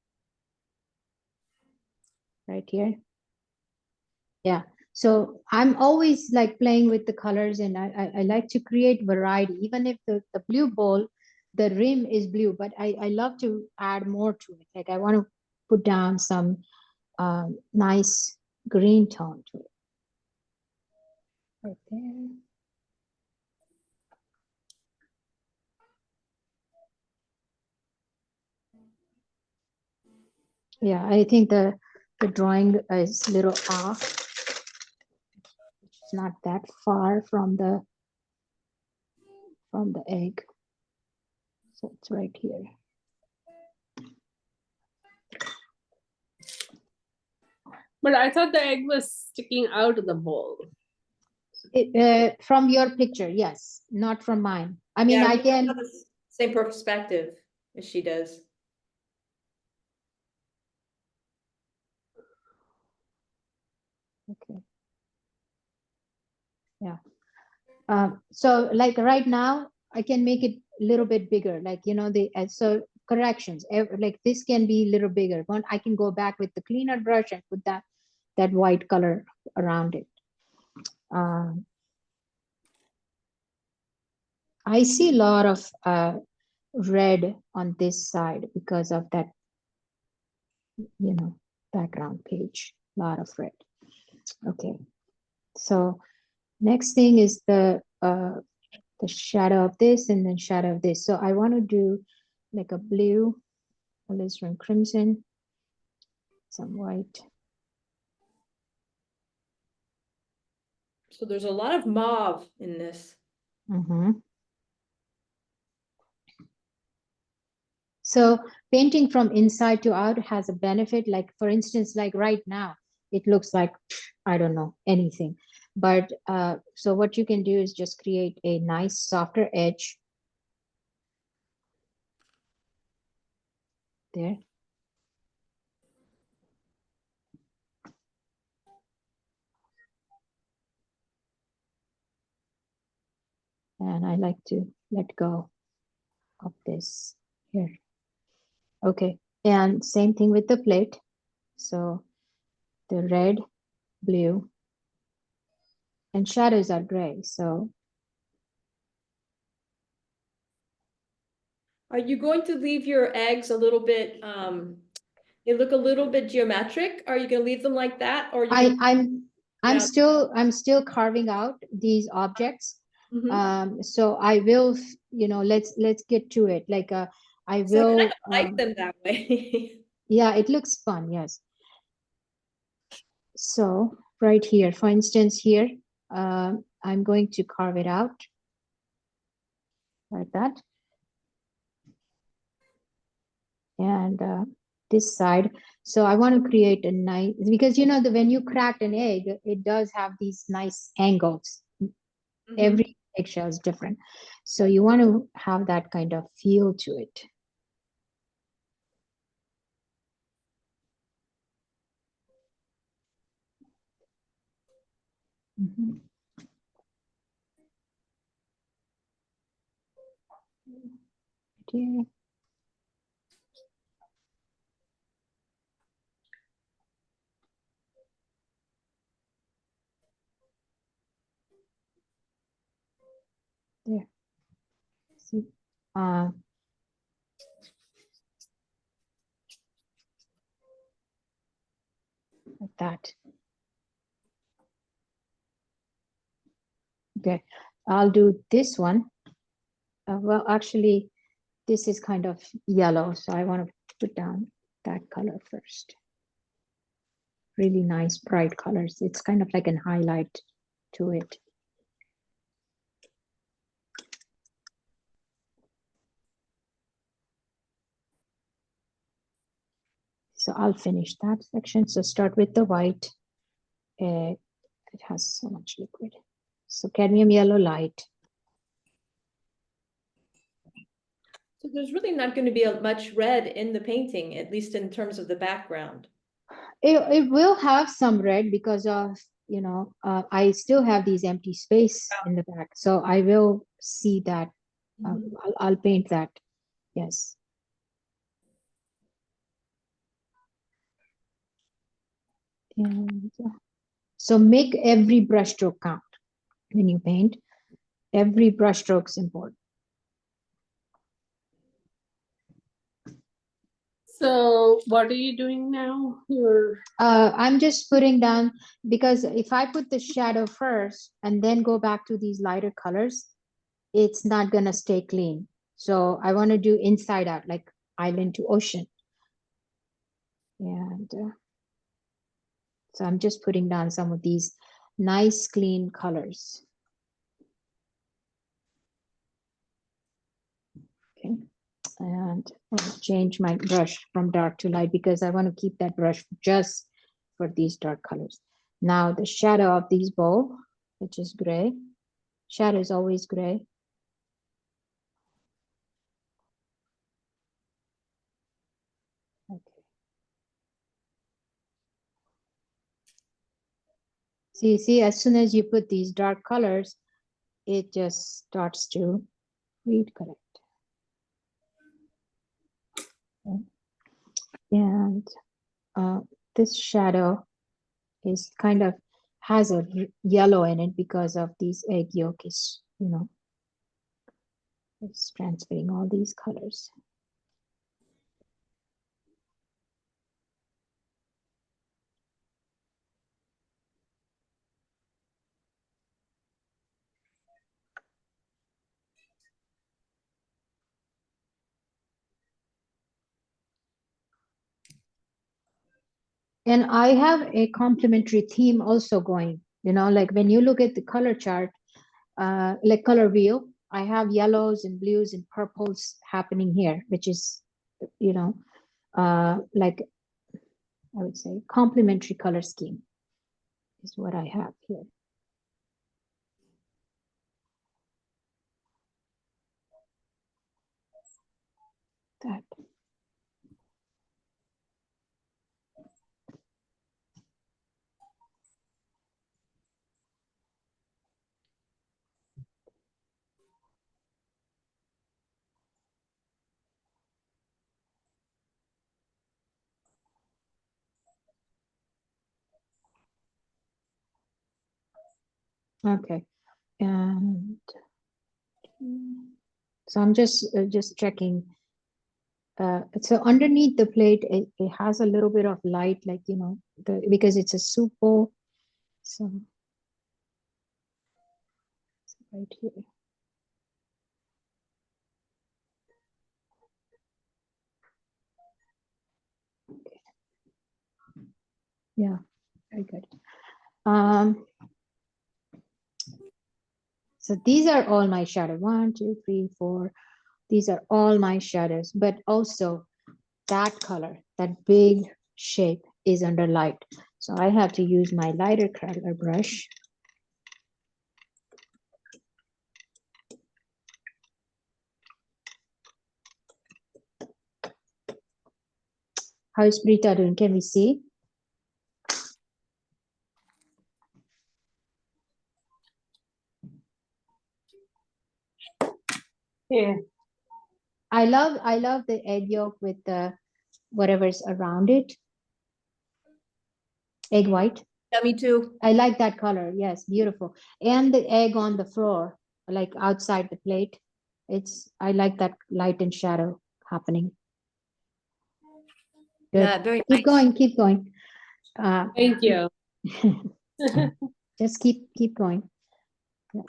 right here. Yeah. So I'm always like playing with the colors, and I like to create variety, even if the blue bowl, the rim is blue, but I love to add more to it. Like I want to put down some nice green tone to it. Right there. Yeah, I think the drawing is a little off. It's not that far from the egg. So it's right here. But I thought the egg was sticking out of the bowl. From your picture, yes, not from mine. I mean, Yeah, I we don't can. have the same perspective as she does. Okay. Yeah. So like right now, I can make it a little bit bigger. Like, you know, so corrections, like this can be a little bigger. One, I can go back with the cleaner brush and put that white color around it. I see a lot of red on this side because of that, you know, background page, a lot of red. Okay, so next thing is the shadow of this and then shadow of this. So I want to do like a blue, alizarin crimson, some white. So there's a lot of mauve in this. So painting from inside to out has a benefit. Like for instance, like right now, it looks like, I don't know, anything. But so what you can do is just create a nice softer edge. There. And I like to let go of this here. Okay, and same thing with the plate. So the red, blue, and shadows are gray. So Are you going to leave your eggs a little bit, they look a little bit geometric? Are you gonna leave them like that? Or are you I'm Yeah. still carving out these objects. Mhm. So I will, you know, let's get to it. Like I So I will kind of like them that way. yeah, it looks fun, yes. So right here, for instance, here, I'm going to carve it out like that. And this side. So I want to create a nice, because you know, when you crack an egg, it does have these nice angles. Mhm. Every eggshell is different. So you want to have that kind of feel to it. Mhm. Here. There. See, like that. Okay, I'll do this one. Well, actually, this is kind of yellow, so I want to put down that color first. Really nice, bright colors. It's kind of like an highlight to it. So I'll finish that section. So start with the white. It has so much liquid. So cadmium yellow light. So there's really not going to be much red in the painting, at least in terms of the background. It will have some red because of, you know, I still have these empty space in the back. So I will see that. I'll paint that. Yes. And so make every brushstroke count when you paint. Every brushstroke is important. So what are you doing now? I'm just putting down, because if I put the shadow first and then go back to these lighter colors, it's not gonna stay clean. So I want to do inside out, like island to ocean. And so I'm just putting down some of these nice clean colors. Okay. And I'll change my brush from dark to light because I want to keep that brush just for these dark colors. Now the shadow of these bow, which is gray. Shadow is always gray. Okay. See, as soon as you put these dark colors, it just starts to read correct. Okay. And this shadow is kind of has a yellow in it because of these egg yolk is, you know, it's transferring all these colors. And I have a complementary theme also going, you know, like when you look at the color chart, like color wheel, I have yellows and blues and purples happening here, which is, you know, like I would say complementary color scheme is what I have here. That. Okay, and so I'm just checking. So underneath the plate, it has a little bit of light, like, you know, because it's a soup bowl. So right here. Okay. Yeah, very good. So these are all my shadows. 1, 2, 3, 4. These are all my shadows, but also that color, that big shape is under light. So I have to use my lighter color brush. How is Brita doing? Can we see? Yeah. I love the egg yolk with the whatever's around it. Egg white. Yeah, me too. I like that color. Yes, beautiful. And the egg on the floor, like outside the plate. I like that light and shadow happening. Good. Yeah, very Keep nice. going, keep going. Thank you. Just keep going. Yeah.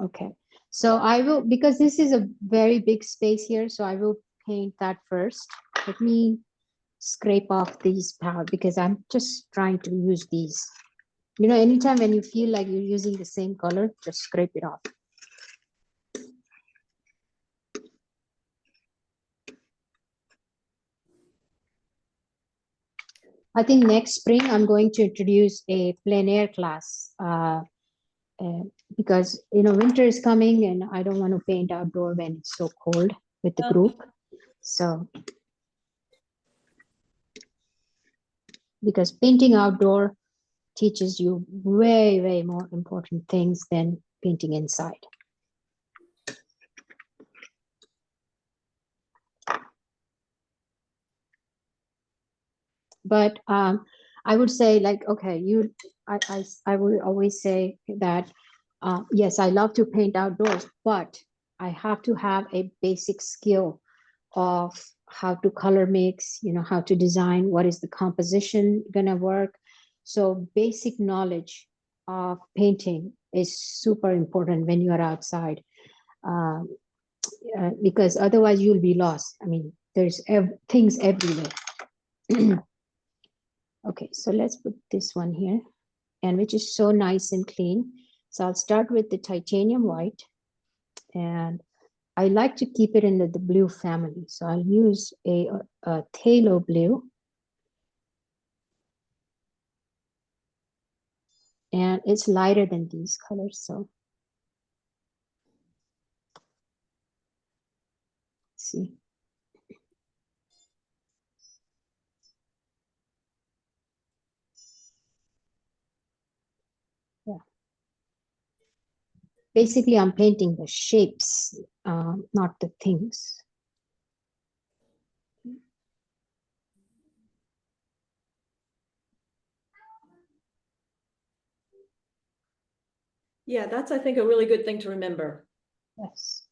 Okay. So I will, because this is a very big space here, so I will paint that first. Let me scrape off these powder because I'm just trying to use these. You know, anytime when you feel like you're using the same color, just scrape it off. I think next spring I'm going to introduce a plein air class because winter is coming and I don't want to paint outdoor when it's so cold with the group. So because painting outdoor teaches you way, way more important things than painting inside. But I would say, like, okay, I would always say that, yes, I love to paint outdoors, but I have to have a basic skill of how to color mix, how to design, what is the composition gonna work. So basic knowledge of painting is super important when you are outside, because otherwise you'll be lost. I mean, there's things everywhere. Okay, so let's put this one here, and which is so nice and clean. So I'll start with the titanium white, and I like to keep it in the blue family. So I'll use a phthalo blue. And it's lighter than these colors, so let's see. Yeah. Basically, I'm painting the shapes, not the things. Yeah, that's, I think, a really good thing to remember. Yes.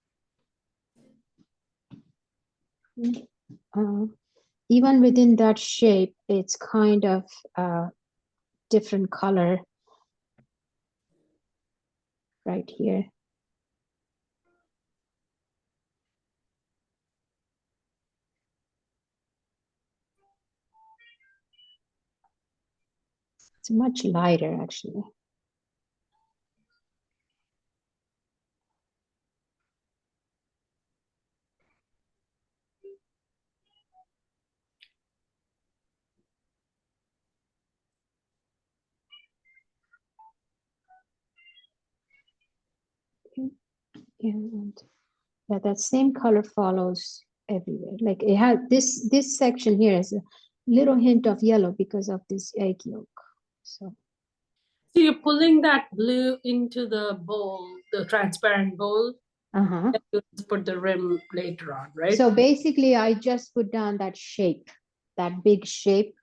Even within that shape, it's kind of different color right here. It's much lighter, actually. And yeah, that same color follows everywhere. Like it has this section here has a little hint of yellow because of this egg yolk. So you're pulling that blue into the bowl, the transparent bowl, and you put the rim later on, right? So basically, I just put down that shape, that big shape,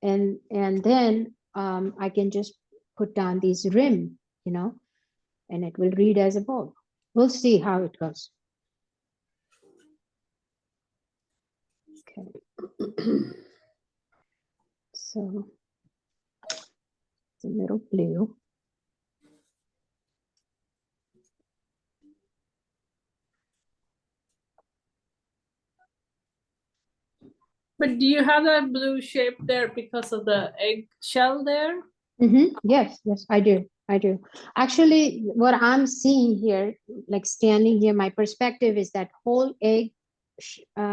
and then I can just put down these rim, and it will read as a bowl. We'll see how it goes. Okay. So it's a little blue. But do you have that blue shape there because of the egg shell there? Yes, I do. Actually, what I'm seeing here, like standing here, my perspective is that whole egg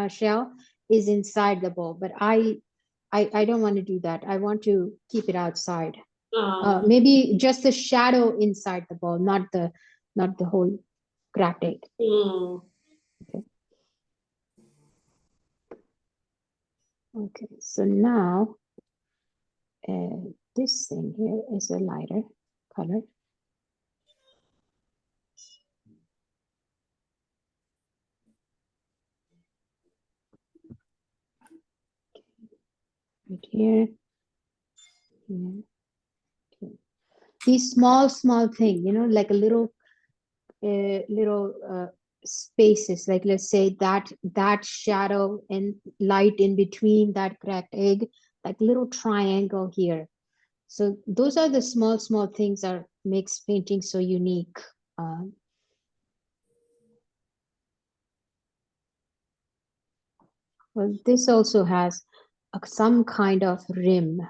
shell is inside the bowl, but I don't want to do that. I want to keep it outside. Maybe just the shadow inside the bowl, not the whole cracked egg. Okay. Okay, so now this thing here is a lighter color. Right here. Okay. These small thing, like a little spaces, like let's say that shadow and light in between that cracked egg, like little triangle here. So those are the small things that makes painting so unique. Well, this also has some kind of rim,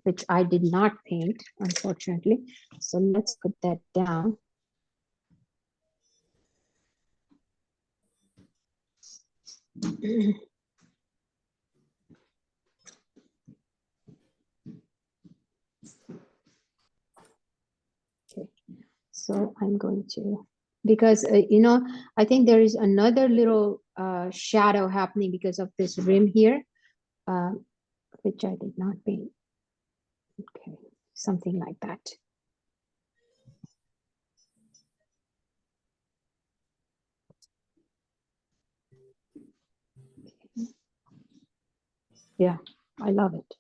which I did not paint, unfortunately. So let's put that down. Okay. So I'm going to, because, I think there is another little shadow happening because of this rim here, which I did not paint. Okay, something like that. Yeah, I love it.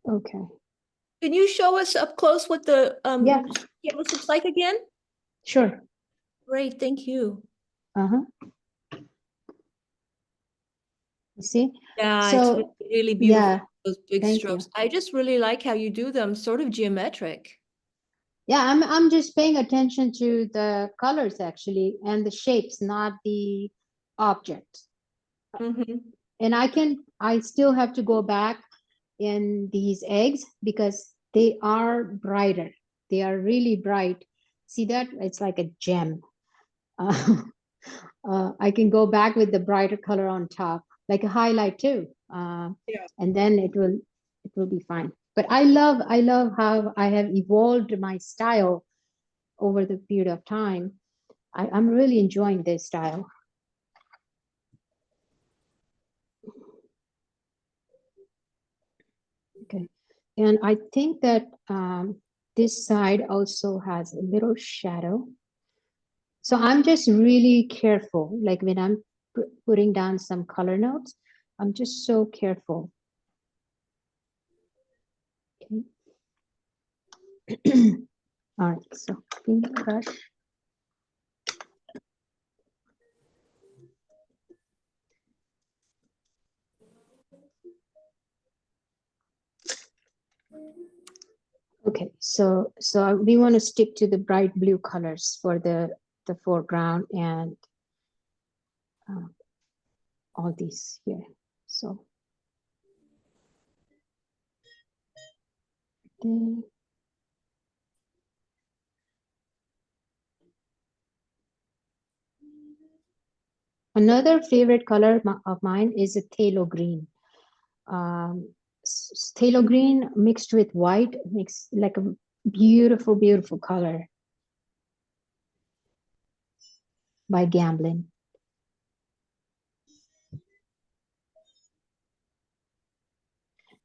Okay. Can you show us up close what the Yeah, canvas looks like again? sure. Great, thank you. You see? Yeah, it's So, really beautiful, yeah, those big thank strokes. you. I just really like how you do them, sort of geometric. Yeah, I'm just paying attention to the colors actually and the shapes, not the object. And I still have to go back in these eggs because they are brighter. They are really bright. See that? It's like a gem. I can go back with the brighter color on top, like a highlight too. Yeah. And then it will be fine. But I love how I have evolved my style over the period of time. I'm really enjoying this style. Okay, and I think that this side also has a little shadow. So I'm just really careful, like when I'm putting down some color notes, I'm just so careful. Okay. All right, so paintbrush. Okay, so we want to stick to the bright blue colors for the foreground and all these here. So then another favorite color of mine is a phthalo green. Phthalo green mixed with white makes like a beautiful, beautiful color by Gamblin.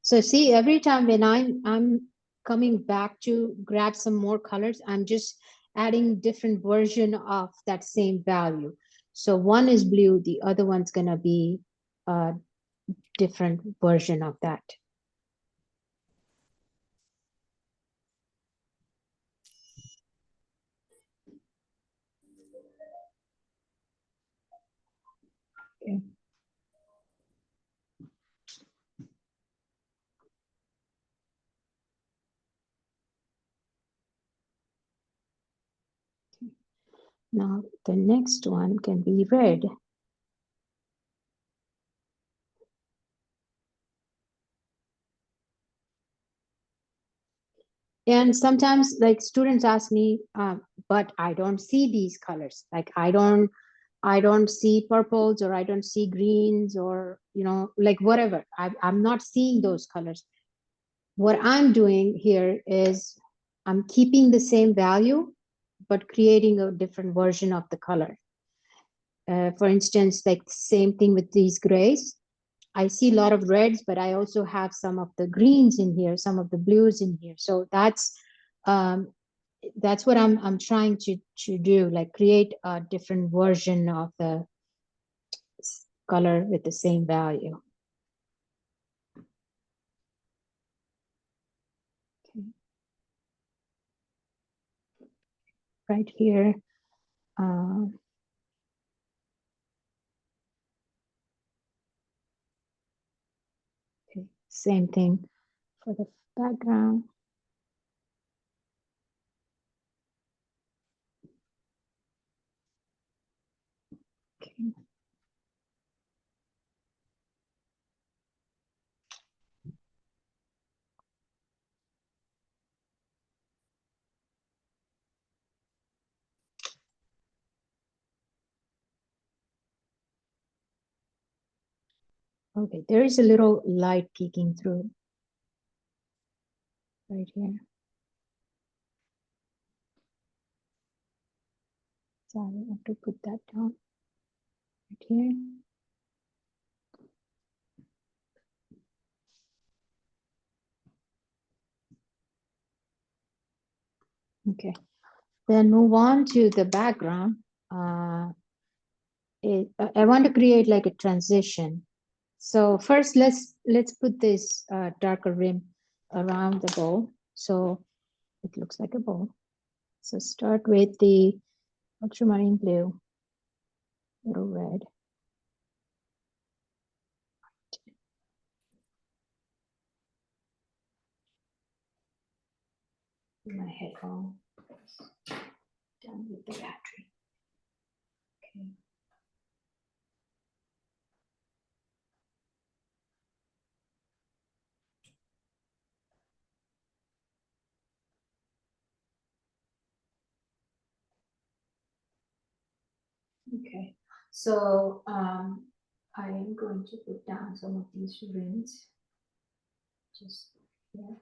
So see, every time when I'm coming back to grab some more colors, I'm just adding different version of that same value. So one is blue, the other one's gonna be a different version of that. Okay. Now the next one can be red. And sometimes like students ask me, but I don't see these colors. Like I don't see purples or I don't see greens or, like whatever. I'm not seeing those colors. What I'm doing here is I'm keeping the same value, but creating a different version of the color. For instance, like same thing with these grays. I see a lot of reds, but I also have some of the greens in here, some of the blues in here. So that's what I'm trying to do, like create a different version of the color with the same value. Okay. Right here. Okay, same thing for the background. Okay. Okay, there is a little light peeking through right here. So I have to put that down right here. Okay, then move on to the background. I want to create like a transition. So first, let's put this darker rim around the bowl, so it looks like a bowl. So start with the ultramarine blue, little red. My headphone down with the battery. Okay. Okay, so I am going to put down some of these rims just here.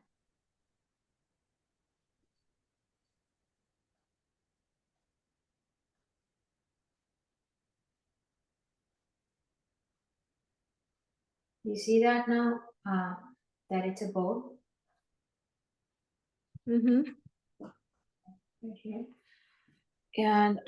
You see that now, that it's a bowl Mm-hmm. right here. And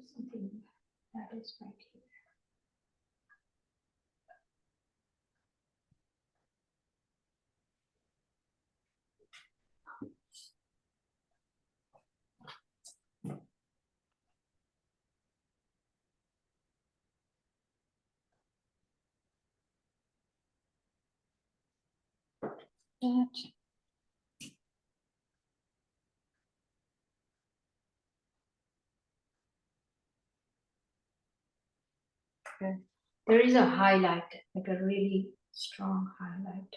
something that is right here. That. Okay. There is a highlight, like a really strong highlight.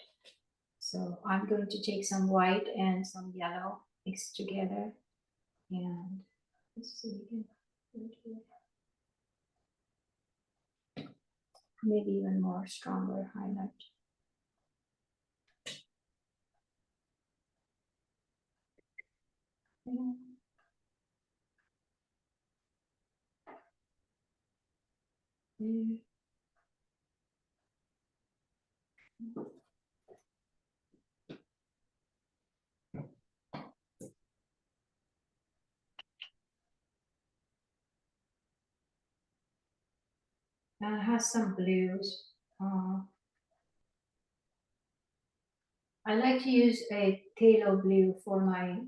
So I'm going to take some white and some yellow mixed together, and let's see again. Maybe even more stronger highlight. Yeah. Yeah. And it has some blues. I like to use a phthalo blue for my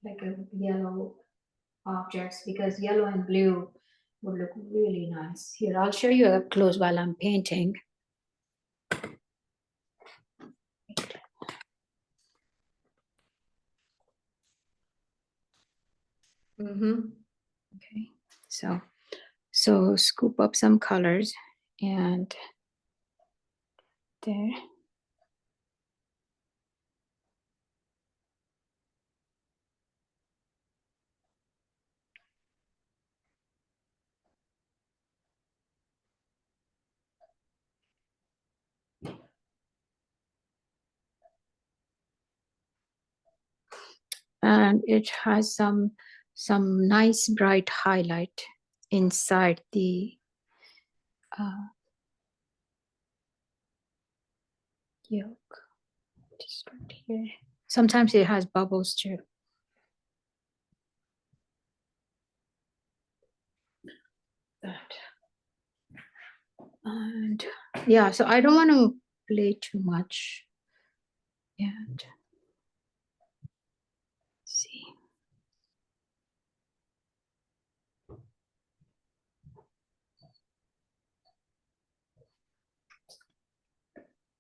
like a yellow objects, because yellow and blue would look really nice. Here, I'll show you up close while I'm painting. Mm-hmm. Okay, so scoop up some colors and there. And it has some nice bright highlight inside the yolk. Just right here. Sometimes it has bubbles too. That. And yeah, so I don't want to play too much. And see.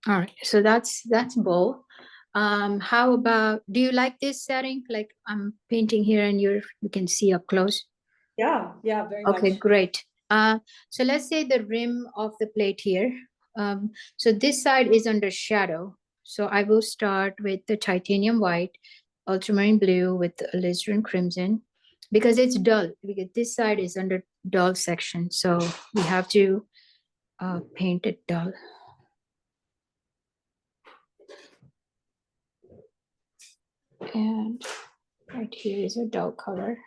All right, so that's bowl. How about, do you like this setting? Like I'm painting here and you can see up close. Yeah, very Okay, much. great. So let's say the rim of the plate here. So this side is under shadow. So I will start with the titanium white, ultramarine blue with the alizarin crimson, because it's dull, because this side is under dull section. So we have to paint it dull. And right here is a dull color.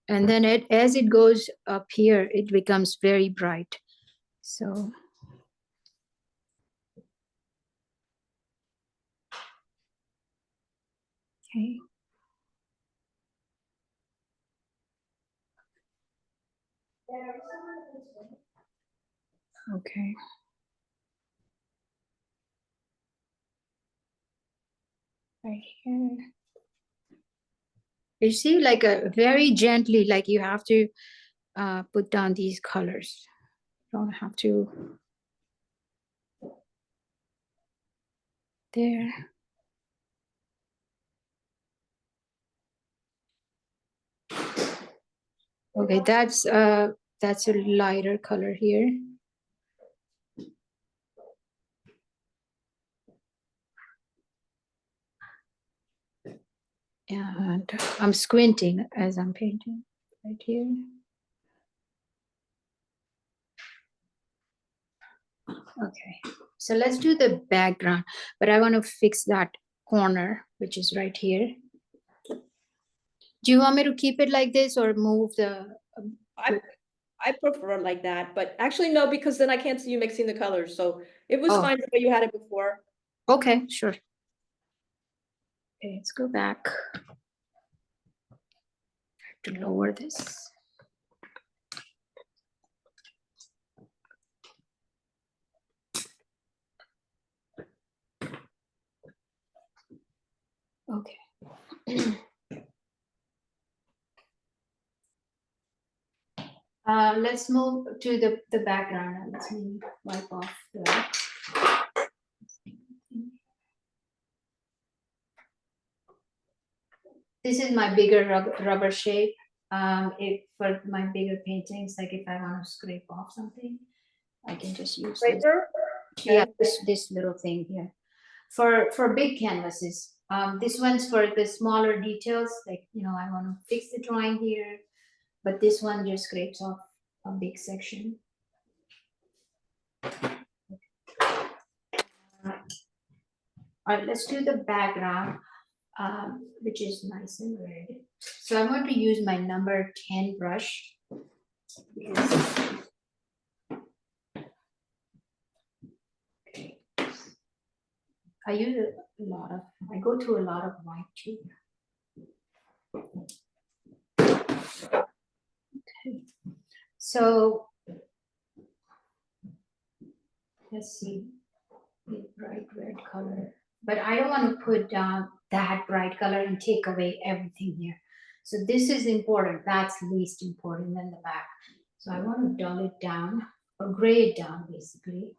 And then as it goes up here, it becomes very bright. So okay. Okay. Right here. You see, like a very gently, like you have to put down these colors. You don't have to. There. Okay, that's a lighter color here. And I'm squinting as I'm painting right here. Okay, so let's do the background, but I want to fix that corner, which is right here. Do you want me to keep it like this or move the? I prefer it like that, but actually no, because then I can't see you mixing the colors. So it was fine the way you had it before. Okay, sure. Okay, let's go back. I have to lower this. Okay. Let's move to the background. Let me wipe off the. This is my bigger rubber shape. For my bigger paintings, like if I want to scrape off something, I can just use this. Yeah, this little thing here. For big canvases, this one's for the smaller details. Like I want to fix the drawing here, but this one just scrapes off a big section. All right, let's do the background, which is nice and red. So I'm going to use my number 10 brush. Okay. I go to a lot of white too. Okay. So let's see, the bright red color. But I don't want to put down that bright color and take away everything here. So this is important. That's least important than the back. So I want to dull it down or gray it down basically.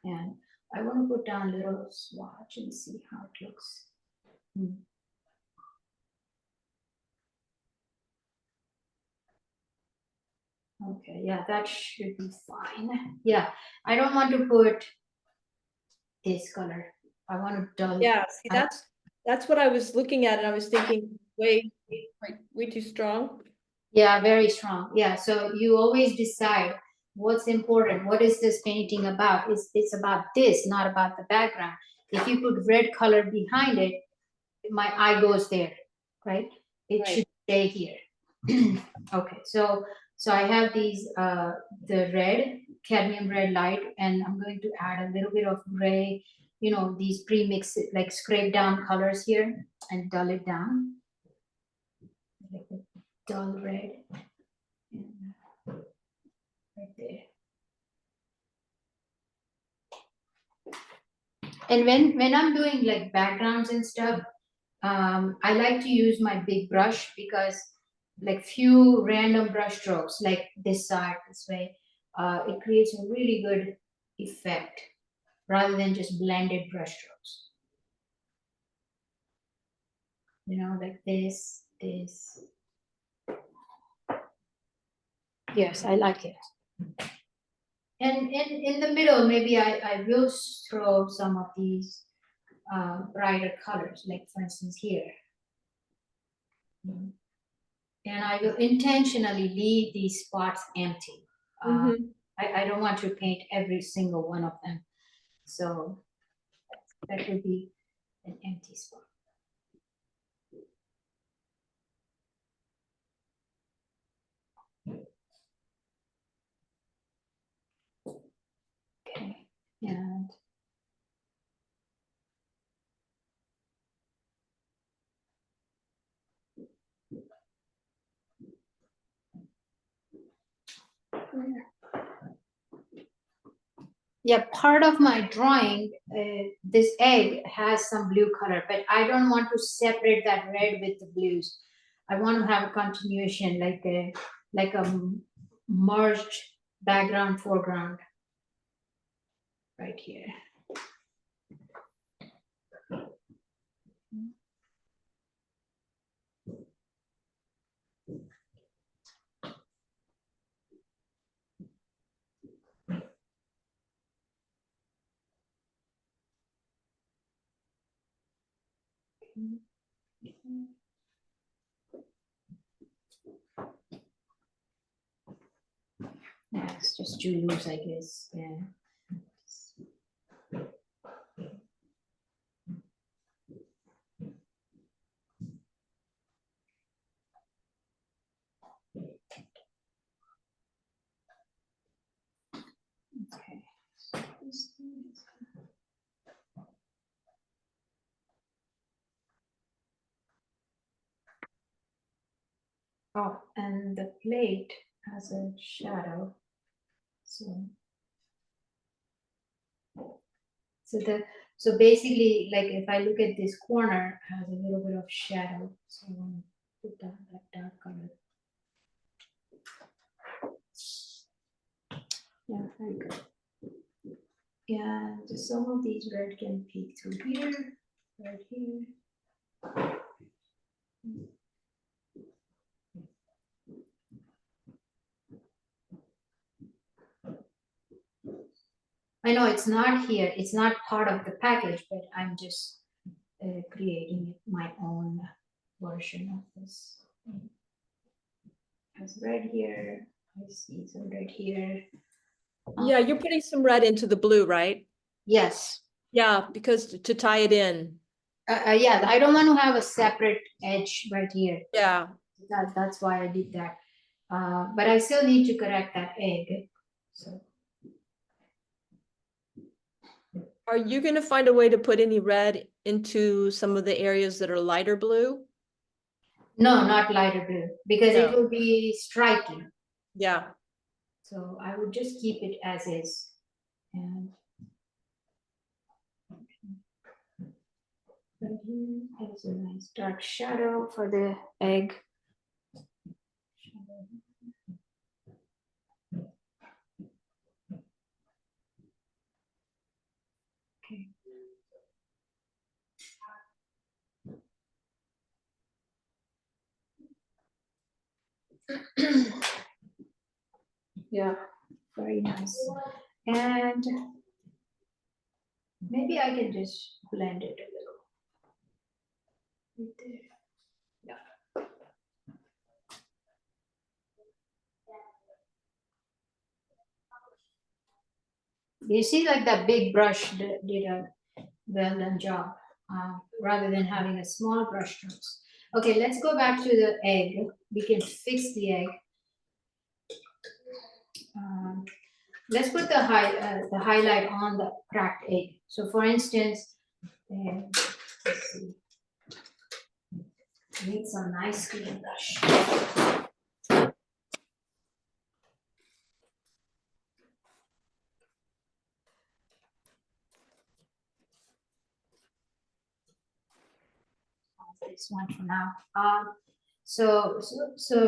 And I want to put down a little swatch and see how it looks. Okay, yeah, that should be fine. Yeah, I don't want to put this color. I want to dull. Yeah, see, that's what I was looking at, and I was thinking way too strong. Yeah, very strong. Yeah, so you always decide what's important. What is this painting about? It's about this, not about the background. If you put red color behind it, my eye goes there, right? It should stay here. Okay, so I have these the red, cadmium red light, and I'm going to add a little bit of gray, these pre-mixed, like scrape down colors here and dull it down. Like a dull red. And right there. And when I'm doing like backgrounds and stuff, I like to use my big brush because like few random brush strokes, like this side, this way, it creates a really good effect rather than just blended brush strokes. you know, like this. Yes, I like it. And in the middle, maybe I will throw some of these brighter colors, like for instance here. And I will intentionally leave these spots empty. I don't want to paint every single one of them. So that would be an empty spot. Okay, and yeah, part of my drawing, this egg has some blue color, but I don't want to separate that red with the blues. I want to have a continuation, like a merged background, foreground, right here. Yeah, it's just too loose, I guess. Yeah. Okay. Oh, and the plate has a shadow. So basically, like if I look at this corner, it has a little bit of shadow. So I want to put that dark color. Yeah, very good. And some of these red can peek through here, right here. I know it's not here, it's not part of the package, but I'm just creating my own version of this. There's red here, I see some red here. Yeah, you're putting some red into the blue, right? Yes. Yeah, because to tie it in. Yeah, I don't want to have a separate edge right here. Yeah. That's why I did that. But I still need to correct that egg. So. Are you going to find a way to put any red into some of the areas that are lighter blue? No, not lighter blue, because it will be striking. Yeah. So I would just keep it as is. And right here is a nice dark shadow for the egg. Okay. Yeah, very nice. And maybe I can just blend it a little. Right there. Yeah. You see, like that big brush did a well done job, rather than having a small brush strokes. Okay, let's go back to the egg. We can fix the egg. Let's put the highlight on the cracked egg. So for instance, let's see. Need some nice clean brush. This one for now. So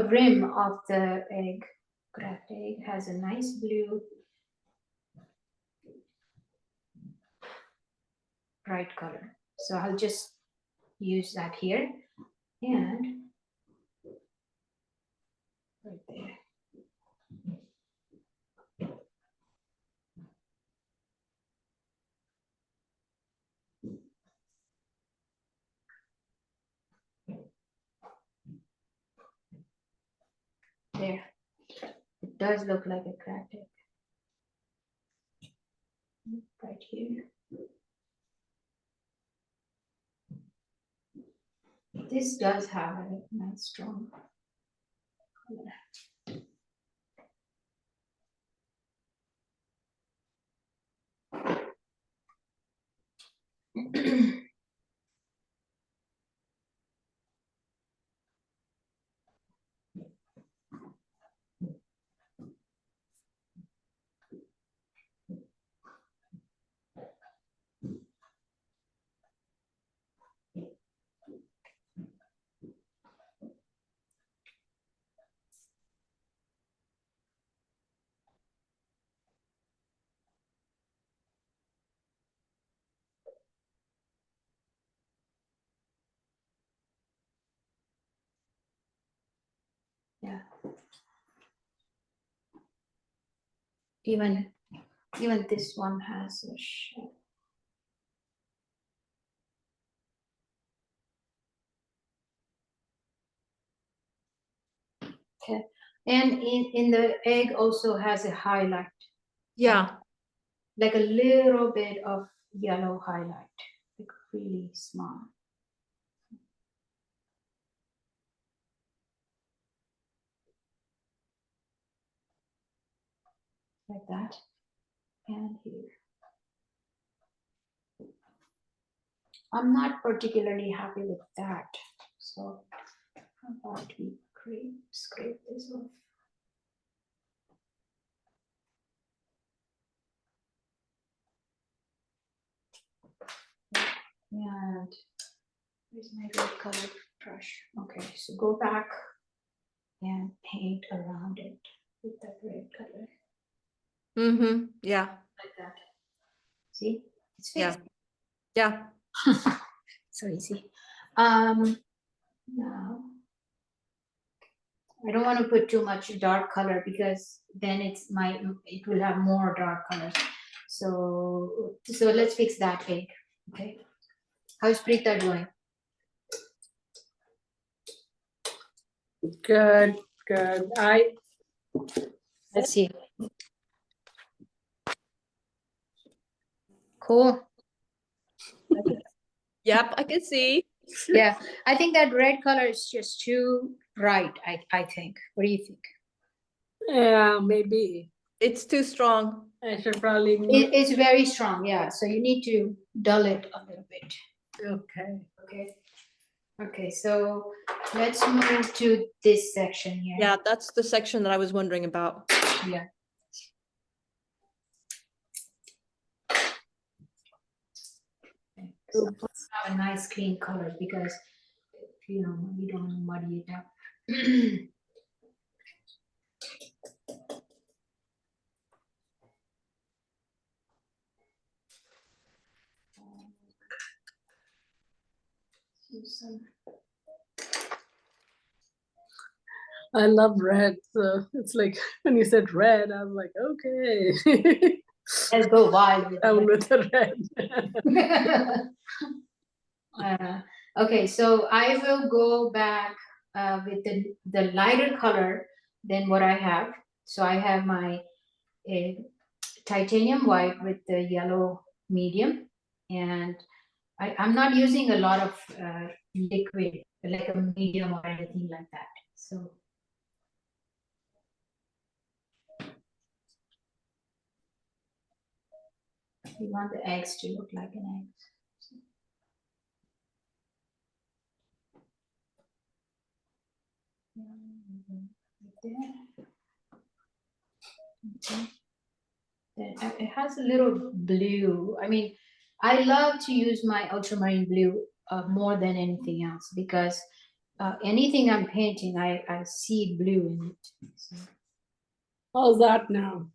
rim of the egg, cracked egg, has a nice blue, bright color. So I'll just use that here. And right there. There. It does look like a cracked egg. Right here. This does have a nice strong color. Yeah. Even this one has a shape. Okay. And in the egg also has a highlight. Yeah. Like a little bit of yellow highlight, like really small. Like that. And here. I'm not particularly happy with that. So how about we scrape this off? And where's my red colored brush? Okay, so go back and paint around it with that red color. Mm-hmm. Yeah. Like that. See? It's Yeah. fixed. Yeah. So easy. Now I don't want to put too much dark color because then it will have more dark colors. So let's fix that egg. Okay. How's Preeta doing? Good, good. Let's see. Cool. Yep, I can see. Yeah, I think that red color is just too bright, I think. What do you think? Yeah, maybe. It's too strong. I should probably It's very strong, yeah. So you need to dull it a little bit. Okay. Okay. Okay, so let's move to this section here. Yeah, that's the section that I was wondering about. Yeah. So have a nice clean color because we don't want to muddy it up. I love red, so it's like when you said red, I was like, okay. Let's go wild with Down with the red. Okay, so I will go back with the lighter color than what I have. So I have my titanium white with the yellow medium, and I'm not using a lot of liquid, like a medium or anything like that. So we want the eggs to look like an egg. Right there. Okay. Then it has a little blue. I mean, I love to use my ultramarine blue more than anything else because anything I'm painting, I see blue in it. So. How's that now?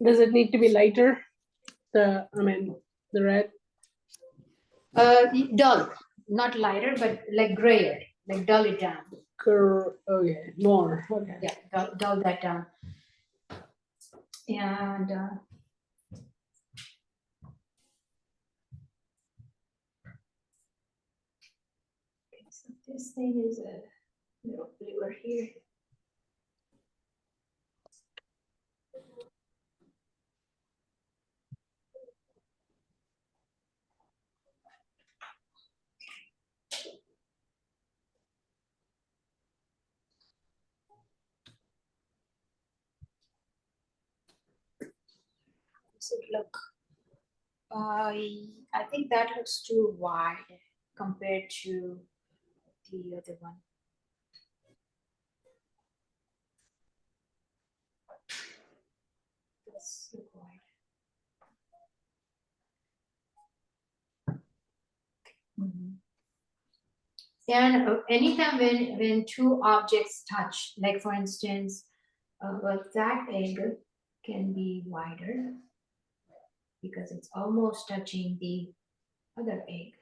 Does it need to be lighter? The red? Dull, not lighter, but like grayer, like dull it down. Okay, more. Okay. Yeah, dull that down. And okay, so this thing is a little bluer here. Does it look? I think that looks too wide compared to the other one. Let's look wide. And anytime when two objects touch, like for instance, that egg can be wider because it's almost touching the other egg.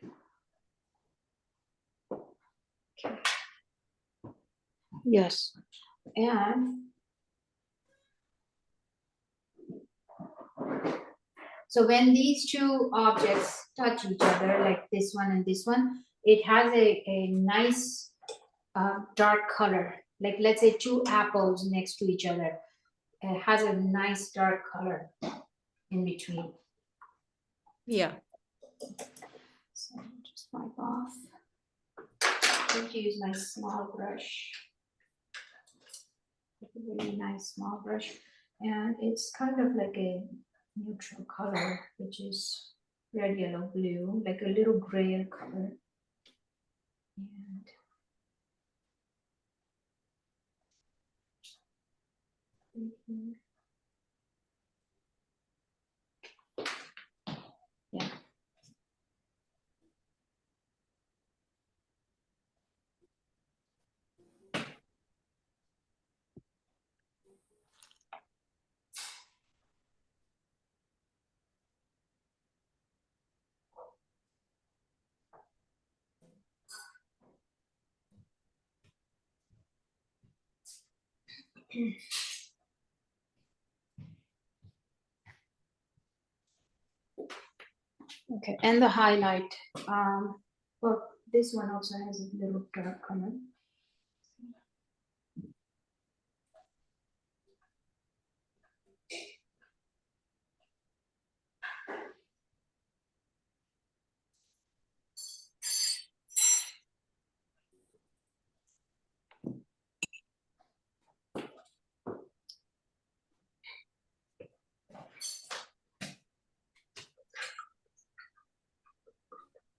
Okay. Yes. And so when these two objects touch each other, like this one and this one, it has a nice dark color. Like let's say two apples next to each other. It has a nice dark color in between. Yeah. So just wipe off. I'm going to use my small brush. A really nice small brush. And it's kind of like a neutral color, which is red, yellow, blue, like a little grayer color. And yeah. Okay, and the highlight. Well, this one also has a little dark color.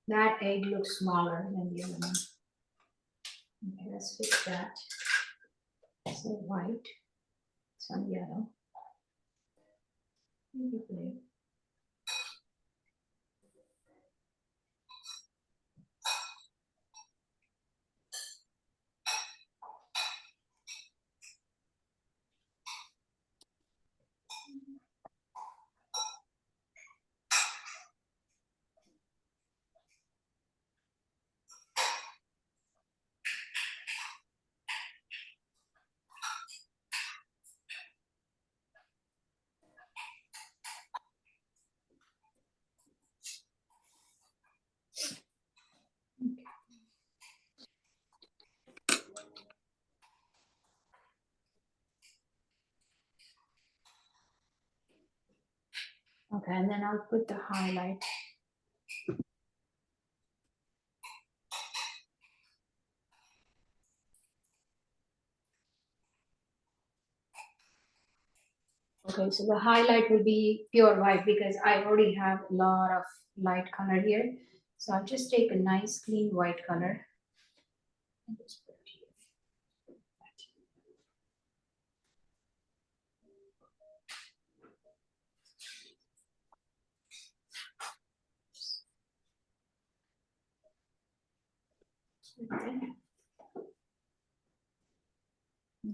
That egg looks smaller than the other one. Okay, let's fix that. So white, some yellow, maybe blue. Okay, and then I'll put the highlight. Okay, so the highlight will be pure white because I already have a lot of light color here. So I'll just take a nice clean white color. And just put it here.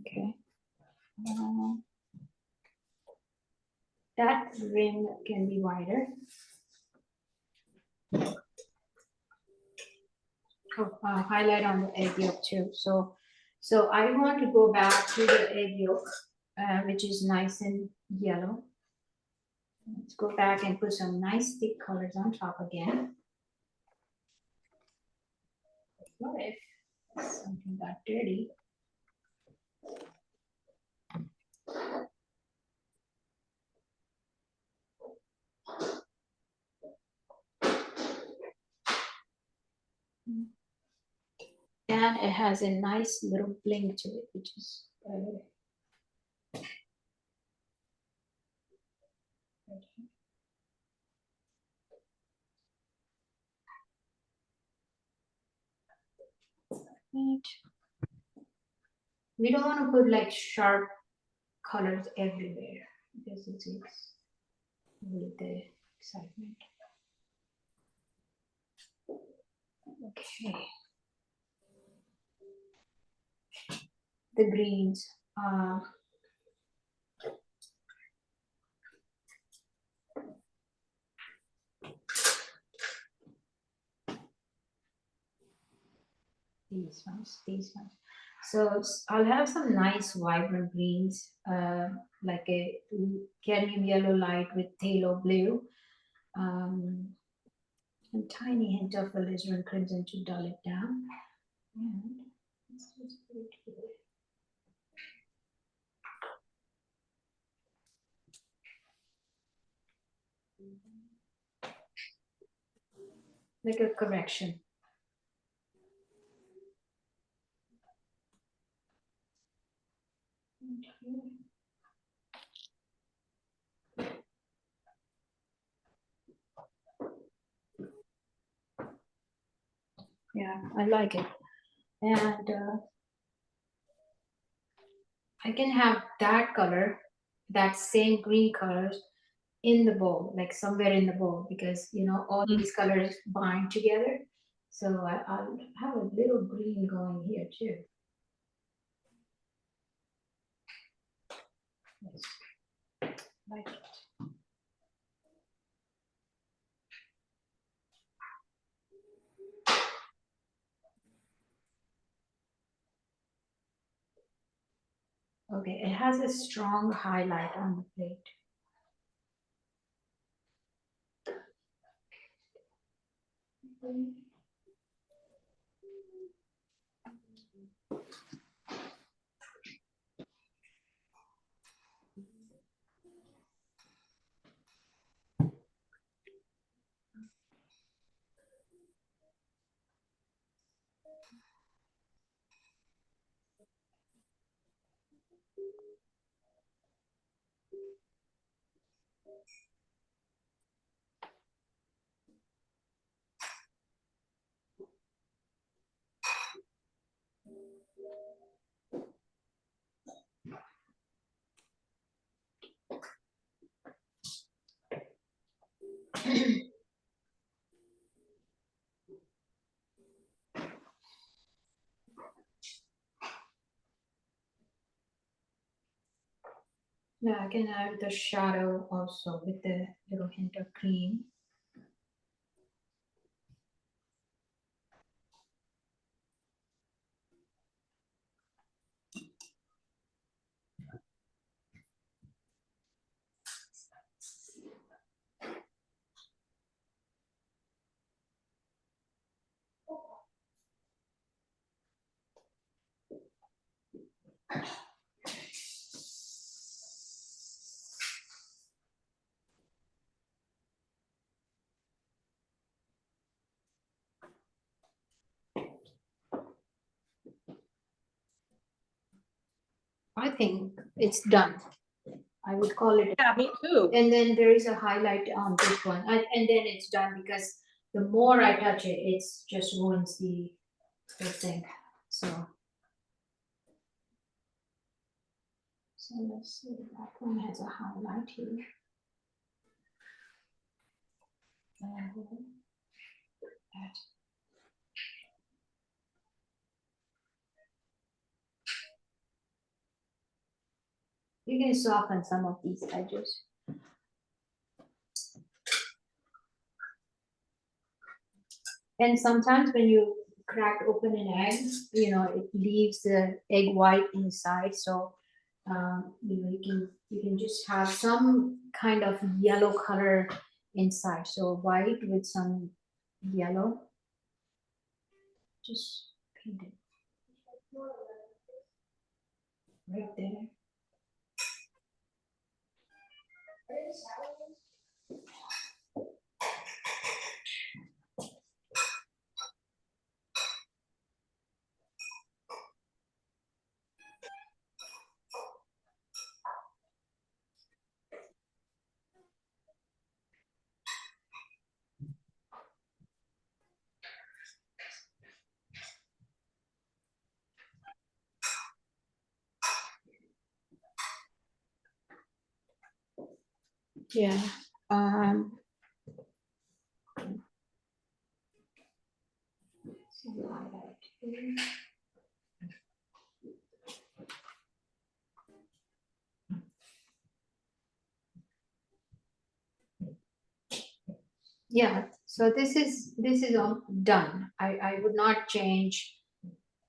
Okay. That rim can be wider. highlight on the egg yolk too. So I want to go back to the egg yolk, which is nice and yellow. Let's go back and put some nice thick colors on top again. What if something got dirty? And it has a nice little bling to it, which is we don't want to put like sharp colors everywhere because it takes with the excitement. Okay. The greens. These ones. So I'll have some nice vibrant greens, like a cadmium yellow light with phthalo blue, a tiny hint of alizarin crimson to dull it down. And let's just put it here. Like a correction. Yeah, I like it. And I can have that color, that same green colors in the bowl, like somewhere in the bowl, because you know all these colors bind together. So I'll have a little green going here too. Yes. Like it. Okay, it has a strong highlight on the plate. Now I can add the shadow also with the little hint of green. I think it's done. I would call it. Yeah, me too. And then there is a highlight on this one, and then it's done because the more I touch it, it's just ruins the thing. So let's see, that one has a highlight here. And that. You can soften some of these edges. And sometimes when you crack open an egg, you know, it leaves the egg white inside. So, you know, you can just have some kind of yellow color inside. So white with some yellow. Just paint it right there. Yeah. Yeah, so this is all done. I would not change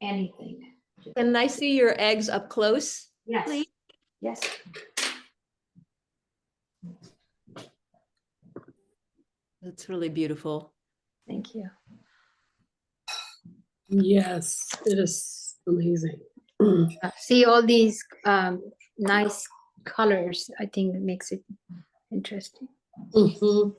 anything. Can I see your eggs up close? Yes. Please? Yes. That's really beautiful. Thank you. Yes, it is amazing. See all these nice colors. I think it makes it interesting. Mhm.